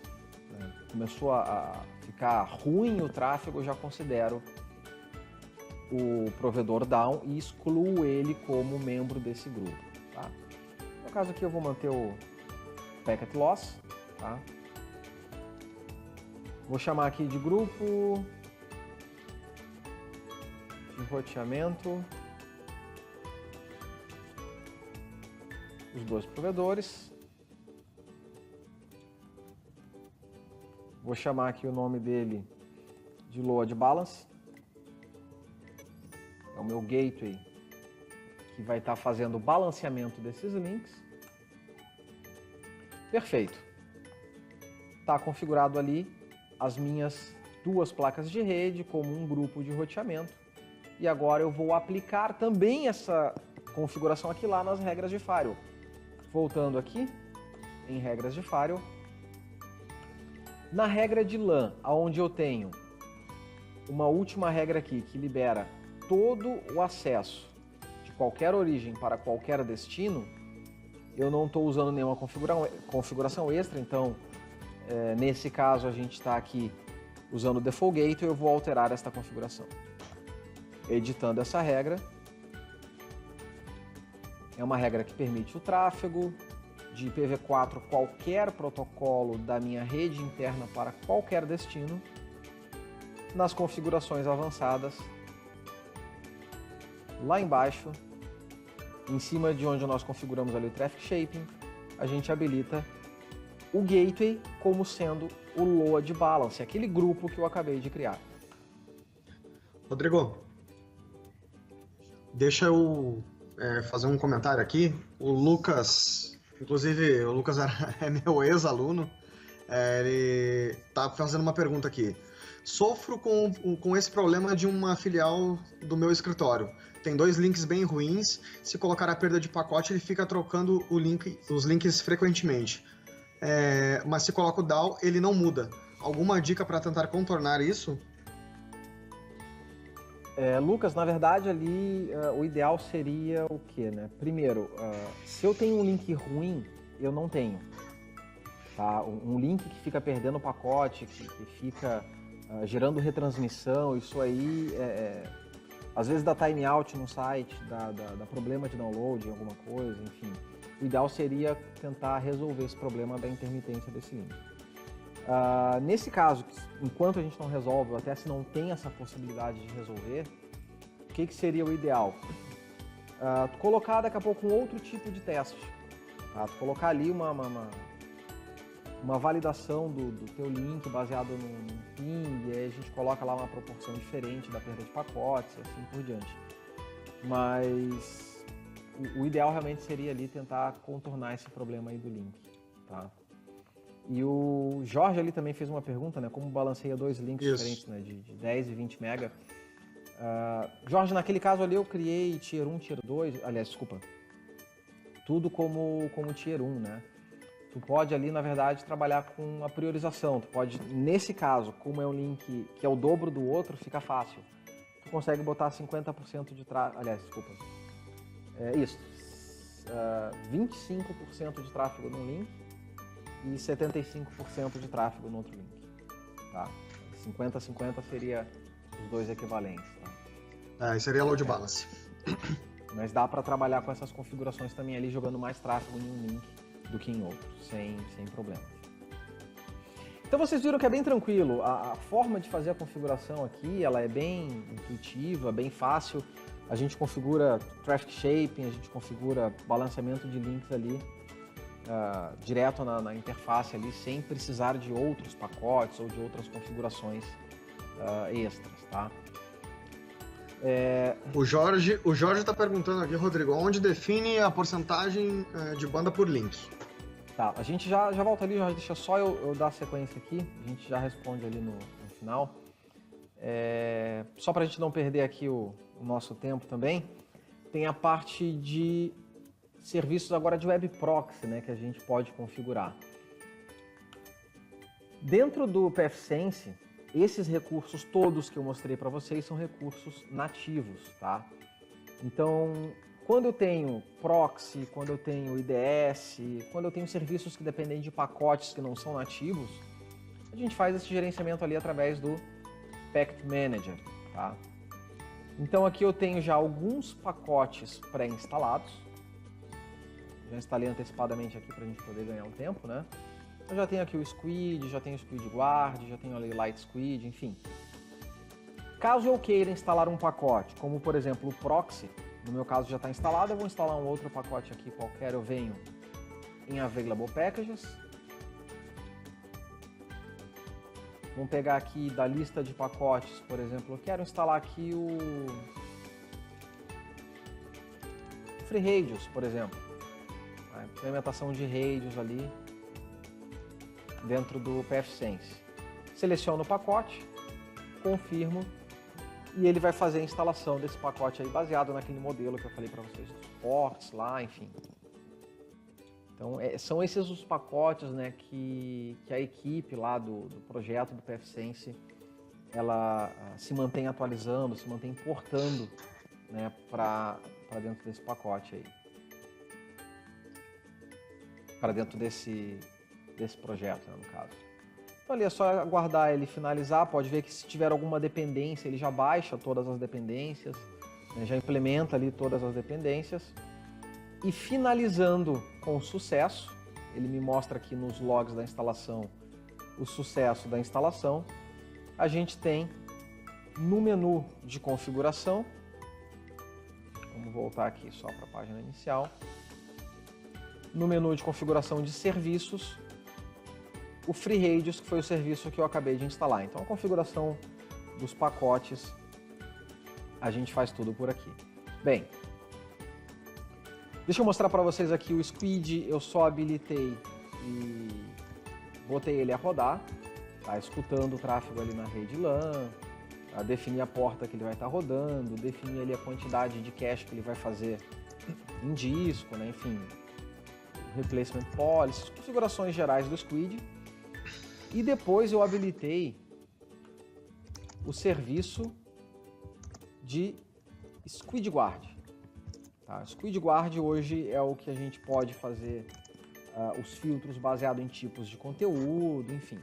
começou a ficar ruim o tráfego, eu já considero o provedor down e excluo ele como membro desse grupo, tá? No caso aqui eu vou manter o packet loss, tá? Vou chamar aqui de grupo de roteamento os dois provedores. Vou chamar aqui o nome dele de load balance. É o meu gateway que vai estar fazendo o balanceamento desses links. Perfeito. Está configurado ali as minhas duas placas de rede como um grupo de roteamento. E agora eu vou aplicar também essa configuração aqui lá nas regras de firewall. Voltando aqui, em regras de firewall. Na regra de LAN, onde eu tenho uma última regra aqui que libera todo o acesso de qualquer origem para qualquer destino, eu não estou usando nenhuma configuração extra, então nesse caso a gente está aqui usando o Default Gateway, eu vou alterar esta configuração. Editando essa regra, é uma regra que permite o tráfego de IPv4 qualquer protocolo da minha rede interna para qualquer destino. Nas configurações avançadas, lá embaixo, em cima de onde nós configuramos ali o Traffic Shaping, a gente habilita o Gateway como sendo o Load Balance, aquele grupo que eu acabei de criar. Rodrigo, deixa eu fazer um comentário aqui. O Lucas, inclusive o Lucas é meu ex-aluno, ele está fazendo uma pergunta aqui. Sofro com esse problema de uma filial do meu escritório. Tem 2 links bem ruins. Se colocar a perda de pacote, ele fica trocando os links frequentemente. Mas se coloca o DAO, ele não muda. Alguma dica para tentar contornar isso? Lucas, na verdade ali o ideal seria o quê, né? Primeiro, se eu tenho um link ruim, eu não tenho. Tá? Um link que fica perdendo o pacote, que fica gerando retransmissão, isso aí às vezes dá timeout no site, dá problema de download em alguma coisa, enfim. O ideal seria tentar resolver esse problema da intermitência desse link. Nesse caso, enquanto a gente não resolve, ou até se não tem essa possibilidade de resolver, o que seria o ideal? Colocar daqui a pouco um outro tipo de teste. Tá? Colocar ali uma validação do teu link baseado no ping, e aí a gente coloca lá uma proporção diferente da perda de pacotes e assim por diante. Mas o ideal realmente seria ali tentar contornar esse problema aí do link. Tá? E o Jorge ali também fez uma pergunta, né? Como balanceia 2 links diferentes, né? De 10 e 20 mega. Jorge, naquele caso ali eu criei Tier 1, Tier 2, aliás, desculpa, tudo como Tier 1, né? Tu pode ali, na verdade, trabalhar com a priorização. Tu pode, nesse caso, como é um link que é o dobro do outro, fica fácil. Tu consegue botar 50% de tráfego, aliás, desculpa, 25% de tráfego num link e 75% de tráfego no outro link. Tá? 50-50 seria os dois equivalentes. Tá? Seria load balance. Mas dá para trabalhar com essas configurações também ali, jogando mais tráfego em um link do que em outro, sem problema. Então vocês viram que é bem tranquilo. A forma de fazer a configuração aqui, ela é bem intuitiva, bem fácil. A gente configura traffic shaping, a gente configura balanceamento de links ali direto na interface ali, sem precisar de outros pacotes ou de outras configurações extras, tá? O Jorge está perguntando aqui, Rodrigo, onde define a porcentagem de banda por link? Tá, a gente já volta ali, Jorge, deixa só eu dar a sequência aqui, a gente já responde ali no final. Só para a gente não perder aqui o nosso tempo também, tem a parte de serviços agora de web proxy, né, que a gente pode configurar. Dentro do pfSense, esses recursos todos que eu mostrei para vocês são recursos nativos, tá? Então, quando eu tenho proxy, quando eu tenho IDS, quando eu tenho serviços que dependem de pacotes que não são nativos, a gente faz esse gerenciamento ali através do Packet Manager, tá? Então aqui eu tenho já alguns pacotes pré-instalados. Já instalei antecipadamente aqui para a gente poder ganhar um tempo, né? Eu já tenho aqui o Squid, já tenho o Squid Guard, já tenho ali o Light Squid, enfim. Caso eu queira instalar um pacote, como por exemplo o Proxy, no meu caso já está instalado, eu vou instalar um outro pacote aqui qualquer, eu venho em Available Packages. Vamos pegar aqui da lista de pacotes, por exemplo, eu quero instalar aqui o Free Radius, por exemplo. A implementação de radios ali dentro do pfSense. Seleciono o pacote, confirmo e ele vai fazer a instalação desse pacote aí baseado naquele modelo que eu falei para vocês, dos ports lá, enfim. Então, são esses os pacotes, né, que a equipe lá do projeto do pfSense, ela se mantém atualizando, se mantém importando, né, para dentro desse pacote aí. Para dentro desse projeto, né, no caso. Então ali é só aguardar ele finalizar, pode ver que se tiver alguma dependência, ele já baixa todas as dependências, né, já implementa ali todas as dependências. E finalizando com sucesso, ele me mostra aqui nos logs da instalação o sucesso da instalação. A gente tem no menu de configuração, vamos voltar aqui só para a página inicial, no menu de configuração de serviços, o FreeRadius, que foi o serviço que eu acabei de instalar. Então a configuração dos pacotes, a gente faz tudo por aqui. Bem, deixa eu mostrar para vocês aqui o Squid, eu só habilitei e botei ele a rodar, tá? Escutando o tráfego ali na rede LAN, tá? Definir a porta que ele vai estar rodando, definir ali a quantidade de cache que ele vai fazer em disco, né? Enfim, replacement policy, configurações gerais do Squid. E depois eu habilitei o serviço de SquidGuard. Tá? SquidGuard hoje é o que a gente pode fazer os filtros baseados em tipos de conteúdo, enfim.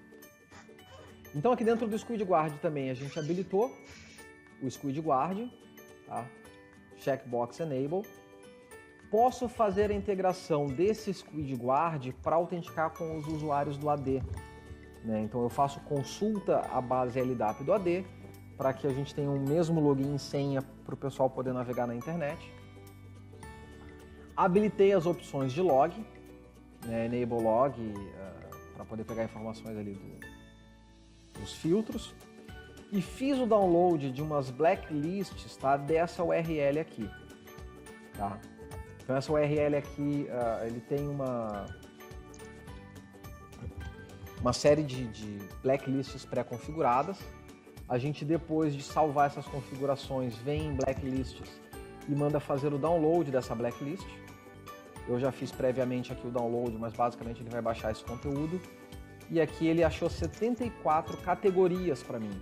Então aqui dentro do SquidGuard também a gente habilitou o SquidGuard, tá? Checkbox Enable. Posso fazer a integração desse SquidGuard para autenticar com os usuários do AD. Né? Então eu faço consulta à base LDAP do AD para que a gente tenha o mesmo login e senha para o pessoal poder navegar na internet. Habilitei as opções de log, né? Enable Log, para poder pegar informações ali dos filtros. E fiz o download de umas blacklists, tá? Dessa URL aqui. Tá? Então essa URL aqui, ele tem uma série de blacklists pré-configuradas. A gente, depois de salvar essas configurações, vem em blacklists e manda fazer o download dessa blacklist. Eu já fiz previamente aqui o download, mas basicamente ele vai baixar esse conteúdo. E aqui ele achou 74 categorias para mim.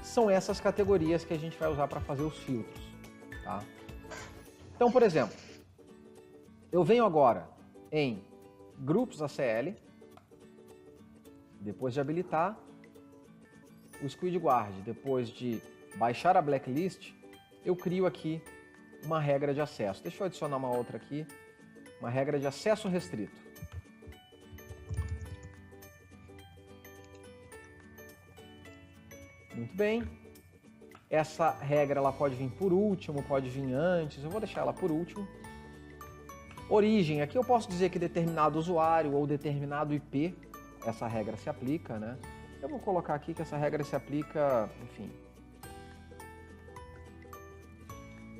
São essas categorias que a gente vai usar para fazer os filtros. Tá? Então, por exemplo, eu venho agora em grupos ACL, depois de habilitar o SquidGuard, depois de baixar a blacklist, eu crio aqui uma regra de acesso. Deixa eu adicionar uma outra aqui, uma regra de acesso restrito. Muito bem. Essa regra ela pode vir por último, pode vir antes, eu vou deixar ela por último. Origem, aqui eu posso dizer que determinado usuário ou determinado IP, essa regra se aplica, né? Eu vou colocar aqui que essa regra se aplica, enfim,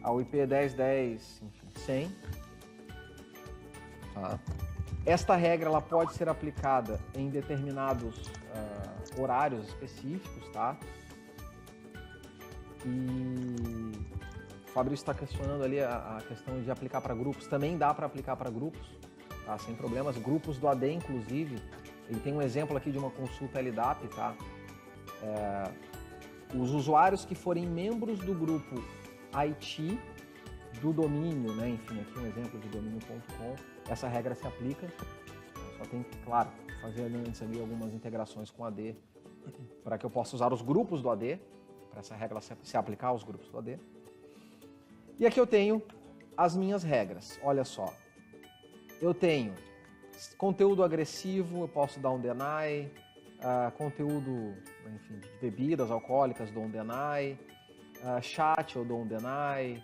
ao IP 10.10, enfim, 100. Tá. Esta regra ela pode ser aplicada em determinados horários específicos, tá? E o Fabrício está questionando ali a questão de aplicar para grupos. Também dá para aplicar para grupos, tá? Sem problemas. Grupos do AD, inclusive, ele tem um exemplo aqui de uma consulta LDAP, tá? Os usuários que forem membros do grupo IT do domínio, né? Enfim, aqui um exemplo de domínio.com, essa regra se aplica. Só tem que, claro, fazer antes ali algumas integrações com o AD para que eu possa usar os grupos do AD, para essa regra se aplicar aos grupos do AD. E aqui eu tenho as minhas regras. Olha só, eu tenho conteúdo agressivo, eu posso dar um deny, conteúdo, enfim, de bebidas alcoólicas, dou um deny, chat eu dou um deny,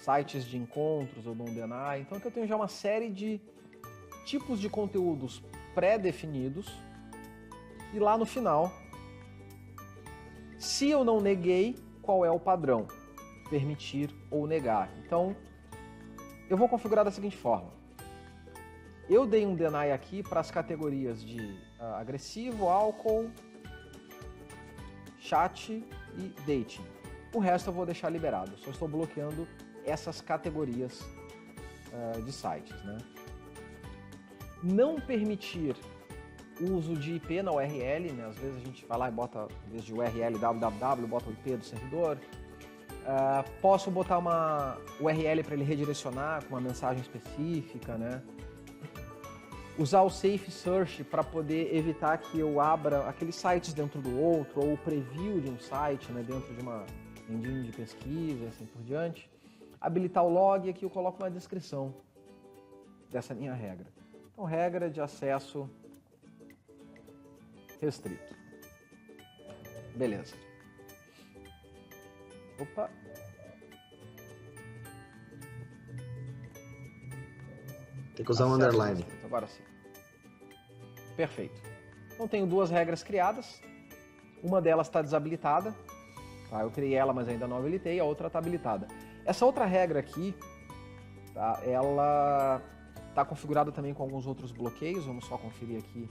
sites de encontros eu dou um deny. Então aqui eu tenho já uma série de tipos de conteúdos pré-definidos e lá no final, se eu não neguei, qual é o padrão? Permitir ou negar. Então eu vou configurar da seguinte forma. Eu dei um deny aqui para as categorias de agressivo, álcool, chat e dating. O resto eu vou deixar liberado. Só estou bloqueando essas categorias de sites, né? Não permitir o uso de IP na URL, né? Às vezes a gente vai lá e bota, em vez de URL www, bota o IP do servidor. Posso botar uma URL para ele redirecionar com uma mensagem específica, né? Usar o Safe Search para poder evitar que eu abra aqueles sites dentro do outro, ou o preview de um site, né, dentro de uma engine de pesquisa e assim por diante. Habilitar o log, e aqui eu coloco uma descrição dessa minha regra. Então, regra de acesso restrito. Beleza. Opa. Tem que usar um underline. Restrito. Agora sim. Perfeito. Então, tenho duas regras criadas. Uma delas está desabilitada. Tá? Eu criei ela, mas ainda não habilitei. A outra está habilitada. Essa outra regra aqui, tá? Ela está configurada também com alguns outros bloqueios. Vamos só conferir aqui.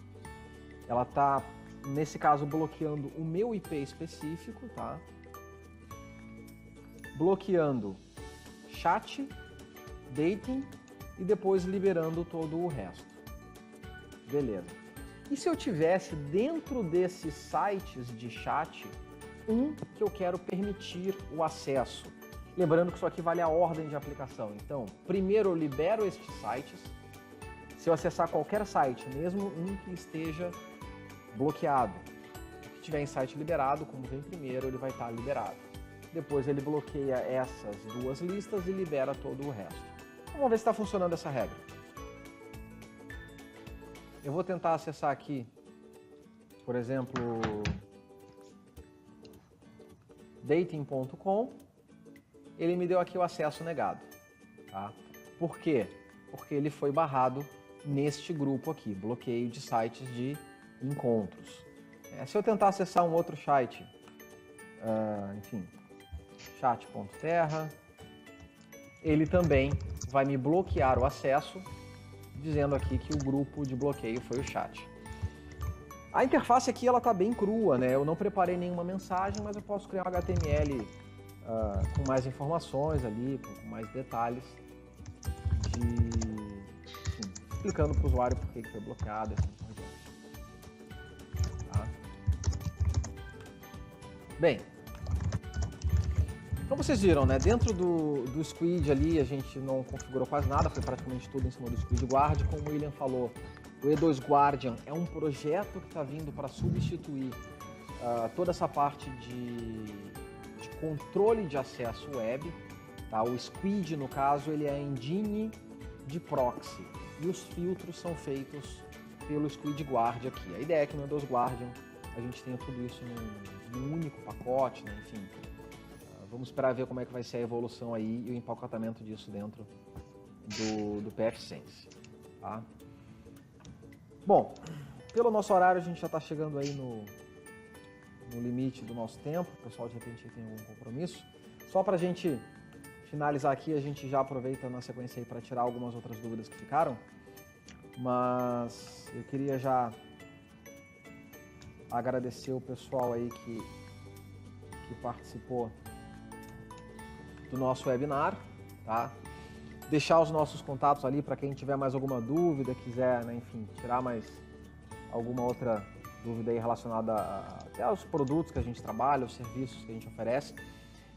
Ela está, nesse caso, bloqueando o meu IP específico, tá? Bloqueando chat, dating e depois liberando todo o resto. Beleza. E se eu tivesse dentro desses sites de chat que eu quero permitir o acesso? Lembrando que isso aqui vale a ordem de aplicação. Então, primeiro eu libero estes sites. Se eu acessar qualquer site, mesmo um que esteja bloqueado, se tiver em site liberado, como vem primeiro, ele vai estar liberado. Depois ele bloqueia essas duas listas e libera todo o resto. Vamos ver se está funcionando essa regra. Eu vou tentar acessar aqui, por exemplo, dating.com. Ele me deu aqui o acesso negado. Tá? Por quê? Porque ele foi barrado neste grupo aqui, bloqueio de sites de encontros. Se eu tentar acessar um outro site, enfim, chat.terra, ele também vai me bloquear o acesso, dizendo aqui que o grupo de bloqueio foi o chat. A interface aqui ela está bem crua, né? Eu não preparei nenhuma mensagem, mas eu posso criar um HTML com mais informações ali, com mais detalhes, enfim, explicando para o usuário por que foi bloqueado, assim por diante. Tá? Bem, então vocês viram, né? Dentro do Squid ali a gente não configurou quase nada, foi praticamente tudo em cima do Squid Guard. Como o William falou, o E2 Guardian é um projeto que está vindo para substituir toda essa parte de controle de acesso web. Tá? O Squid, no caso, ele é a engine de proxy e os filtros são feitos pelo Squid Guard aqui. A ideia é que no E2 Guardian a gente tenha tudo isso num único pacote, né? Enfim. Vamos esperar ver como é que vai ser a evolução aí e o empacotamento disso dentro do pfSense. Tá? Bom, pelo nosso horário a gente já está chegando aí no limite do nosso tempo. O pessoal de repente tem algum compromisso. Só para a gente finalizar aqui, a gente já aproveita na sequência aí para tirar algumas outras dúvidas que ficaram. Mas eu queria já agradecer o pessoal aí que participou do nosso webinar, tá? Deixar os nossos contatos ali para quem tiver mais alguma dúvida, quiser, né, enfim, tirar mais alguma outra dúvida aí relacionada até aos produtos que a gente trabalha, os serviços que a gente oferece.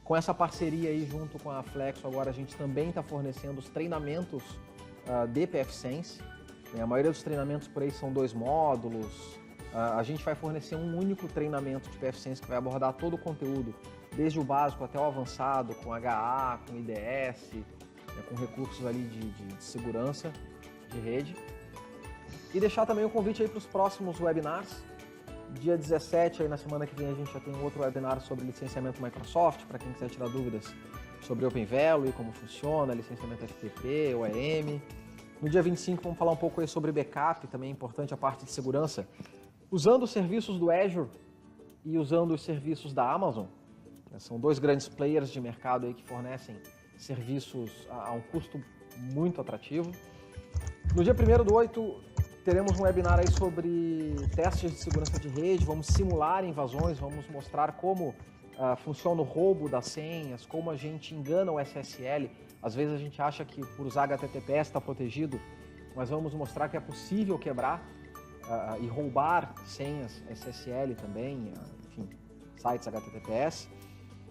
Com essa parceria aí junto com a Flexo, agora a gente também está fornecendo os treinamentos de pfSense. A maioria dos treinamentos por aí são 2 módulos. A gente vai fornecer um único treinamento de pfSense que vai abordar todo o conteúdo, desde o básico até o avançado, com HA, com IDS, com recursos ali de segurança de rede. E deixar também o convite aí para os próximos webinars. Dia 17, aí na semana que vem, a gente já tem outro webinar sobre licenciamento Microsoft, para quem quiser tirar dúvidas sobre OpenValue, como funciona, licenciamento FTP, OEM. No dia 25, vamos falar um pouco aí sobre backup, também é importante a parte de segurança, usando os serviços do Azure e usando os serviços da Amazon. São 2 grandes players de mercado aí que fornecem serviços a um custo muito atrativo. No dia 1º/8, teremos um webinar aí sobre testes de segurança de rede, vamos simular invasões, vamos mostrar como funciona o roubo das senhas, como a gente engana o SSL. Às vezes a gente acha que por usar HTTPS está protegido, mas vamos mostrar que é possível quebrar e roubar senhas SSL também, enfim, sites HTTPS.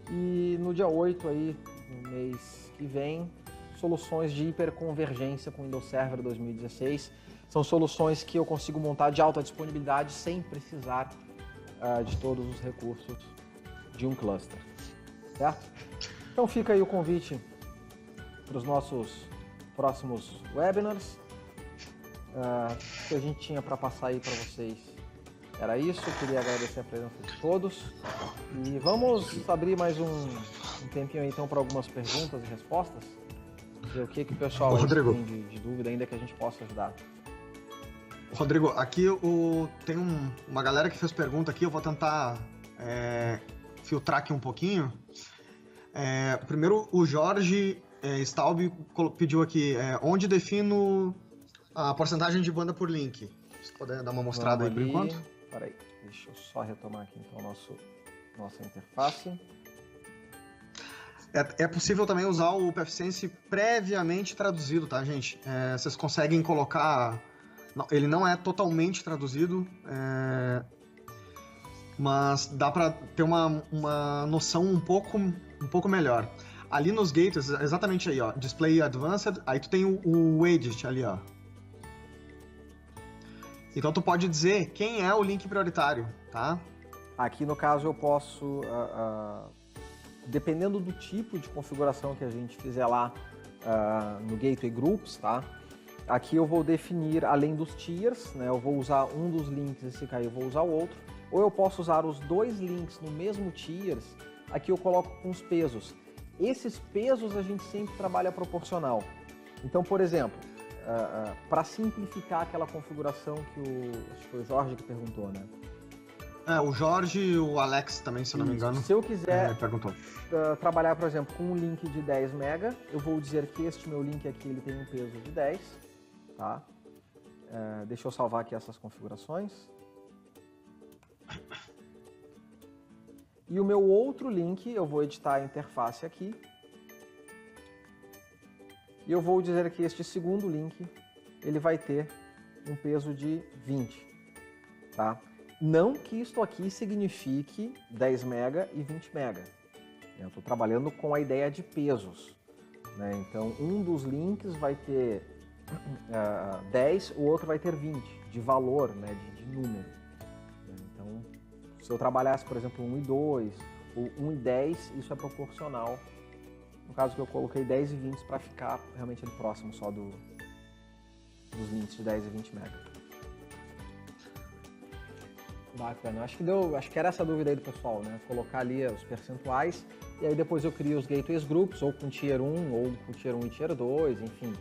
E no dia 8 aí, no mês que vem, soluções de hiperconvergência com Windows Server 2016. São soluções que eu consigo montar de alta disponibilidade sem precisar de todos os recursos de um cluster, certo? Então fica aí o convite para os nossos próximos webinars. O que a gente tinha para passar aí para vocês era isso. Eu queria agradecer a presença de todos e vamos abrir mais um tempinho aí, então, para algumas perguntas e respostas, ver o que o pessoal tem de dúvida ainda que a gente possa ajudar. Rodrigo, aqui tem uma galera que fez pergunta aqui, eu vou tentar filtrar aqui um pouquinho. Primeiro, o Jorge Staub pediu aqui, onde defino a porcentagem de banda por link. Se puder dar uma mostrada aí por enquanto. Peraí, deixa eu só retomar aqui então nossa interface. É possível também usar o PFSense previamente traduzido, tá, gente? Vocês conseguem colocar... Ele não é totalmente traduzido, mas dá para ter uma noção um pouco melhor. Ali nos gateways, exatamente aí, ó, Display Advanced, aí tu tem o Edit ali, ó. Então tu pode dizer quem é o link prioritário, tá? Aqui no caso eu posso, dependendo do tipo de configuração que a gente fizer lá no Gateway Groups, tá? Aqui eu vou definir, além dos tiers, né? Eu vou usar um dos links e se cair eu vou usar o outro. Ou eu posso usar os dois links no mesmo tiers, aqui eu coloco com os pesos. Esses pesos a gente sempre trabalha proporcional. Então, por exemplo, para simplificar aquela configuração que acho que foi o Jorge que perguntou, né? O Jorge e o Alex também, se eu não me engano. Se eu quiser perguntou. Trabalhar, por exemplo, com um link de 10 MB, eu vou dizer que este meu link aqui ele tem um peso de 10, tá? Deixa eu salvar aqui essas configurações. E o meu outro link, eu vou editar a interface aqui. E eu vou dizer que este segundo link, ele vai ter um peso de 20, tá? Não que isto aqui signifique 10 MB e 20 MB. Eu estou trabalhando com a ideia de pesos, né? Então, um dos links vai ter 10, o outro vai ter 20, de valor, né? de número. Então, se eu trabalhasse, por exemplo, 1 e 2, ou 1 e 10, isso é proporcional. No caso que eu coloquei 10 e 20 para ficar realmente ali próximo só dos links de 10 e 20 MB. Bacana, acho que era essa dúvida aí do pessoal, né? Colocar ali os percentuais e aí depois eu crio os gateways groups, ou com Tier 1, ou com Tier 1 e Tier 2, enfim.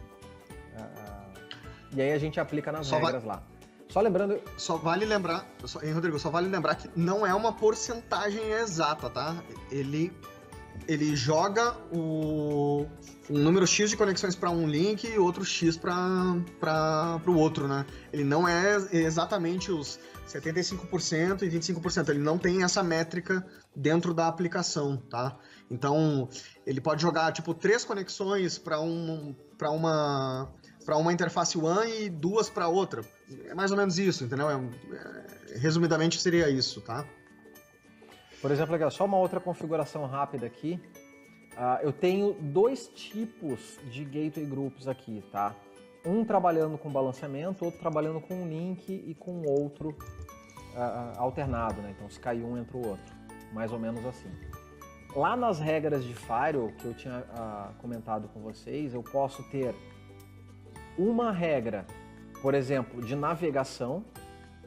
E aí a gente aplica nas regras lá. Só lembrando... Só vale lembrar, Rodrigo, só vale lembrar que não é uma porcentagem exata, tá? Ele joga um número X de conexões para um link e outro X para o outro, né? Ele não é exatamente os 75% e 25%, ele não tem essa métrica dentro da aplicação, tá? Então, ele pode jogar, tipo, 3 conexões para uma interface WAN e 2 para outra. É mais ou menos isso, entendeu? Resumidamente seria isso, tá? Por exemplo, aqui, só uma outra configuração rápida aqui. Eu tenho 2 tipos de gateway groups aqui, tá? Um trabalhando com balanceamento, outro trabalhando com um link e com outro alternado, né? Então, se cair um, entra o outro. Mais ou menos assim. Lá nas regras de Firewall, que eu tinha comentado com vocês, eu posso ter uma regra, por exemplo, de navegação,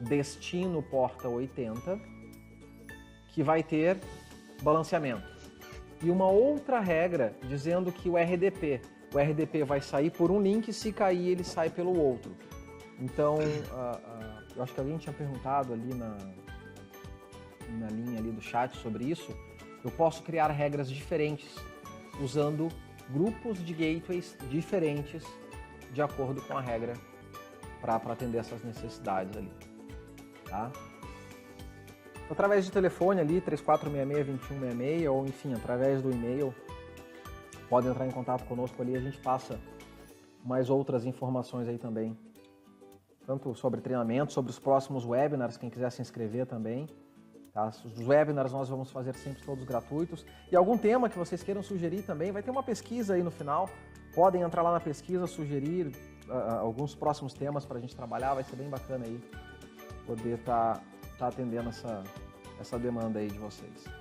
destino porta 80, que vai ter balanceamento. E uma outra regra dizendo que o RDP vai sair por um link, se cair ele sai pelo outro. Então, eu acho que alguém tinha perguntado ali na linha ali do chat sobre isso. Eu posso criar regras diferentes, usando grupos de gateways diferentes, de acordo com a regra, para atender essas necessidades ali, tá? Através de telefone ali, 3466-2166, ou enfim, através do e-mail, pode entrar em contato conosco ali, a gente passa mais outras informações aí também tanto sobre treinamento, sobre os próximos webinars, quem quiser se inscrever também. Tá? Os webinars nós vamos fazer sempre todos gratuitos. E algum tema que vocês queiram sugerir também, vai ter uma pesquisa aí no final. Podem entrar lá na pesquisa, sugerir alguns próximos temas para a gente trabalhar, vai ser bem bacana aí poder tá atendendo essa demanda aí de vocês.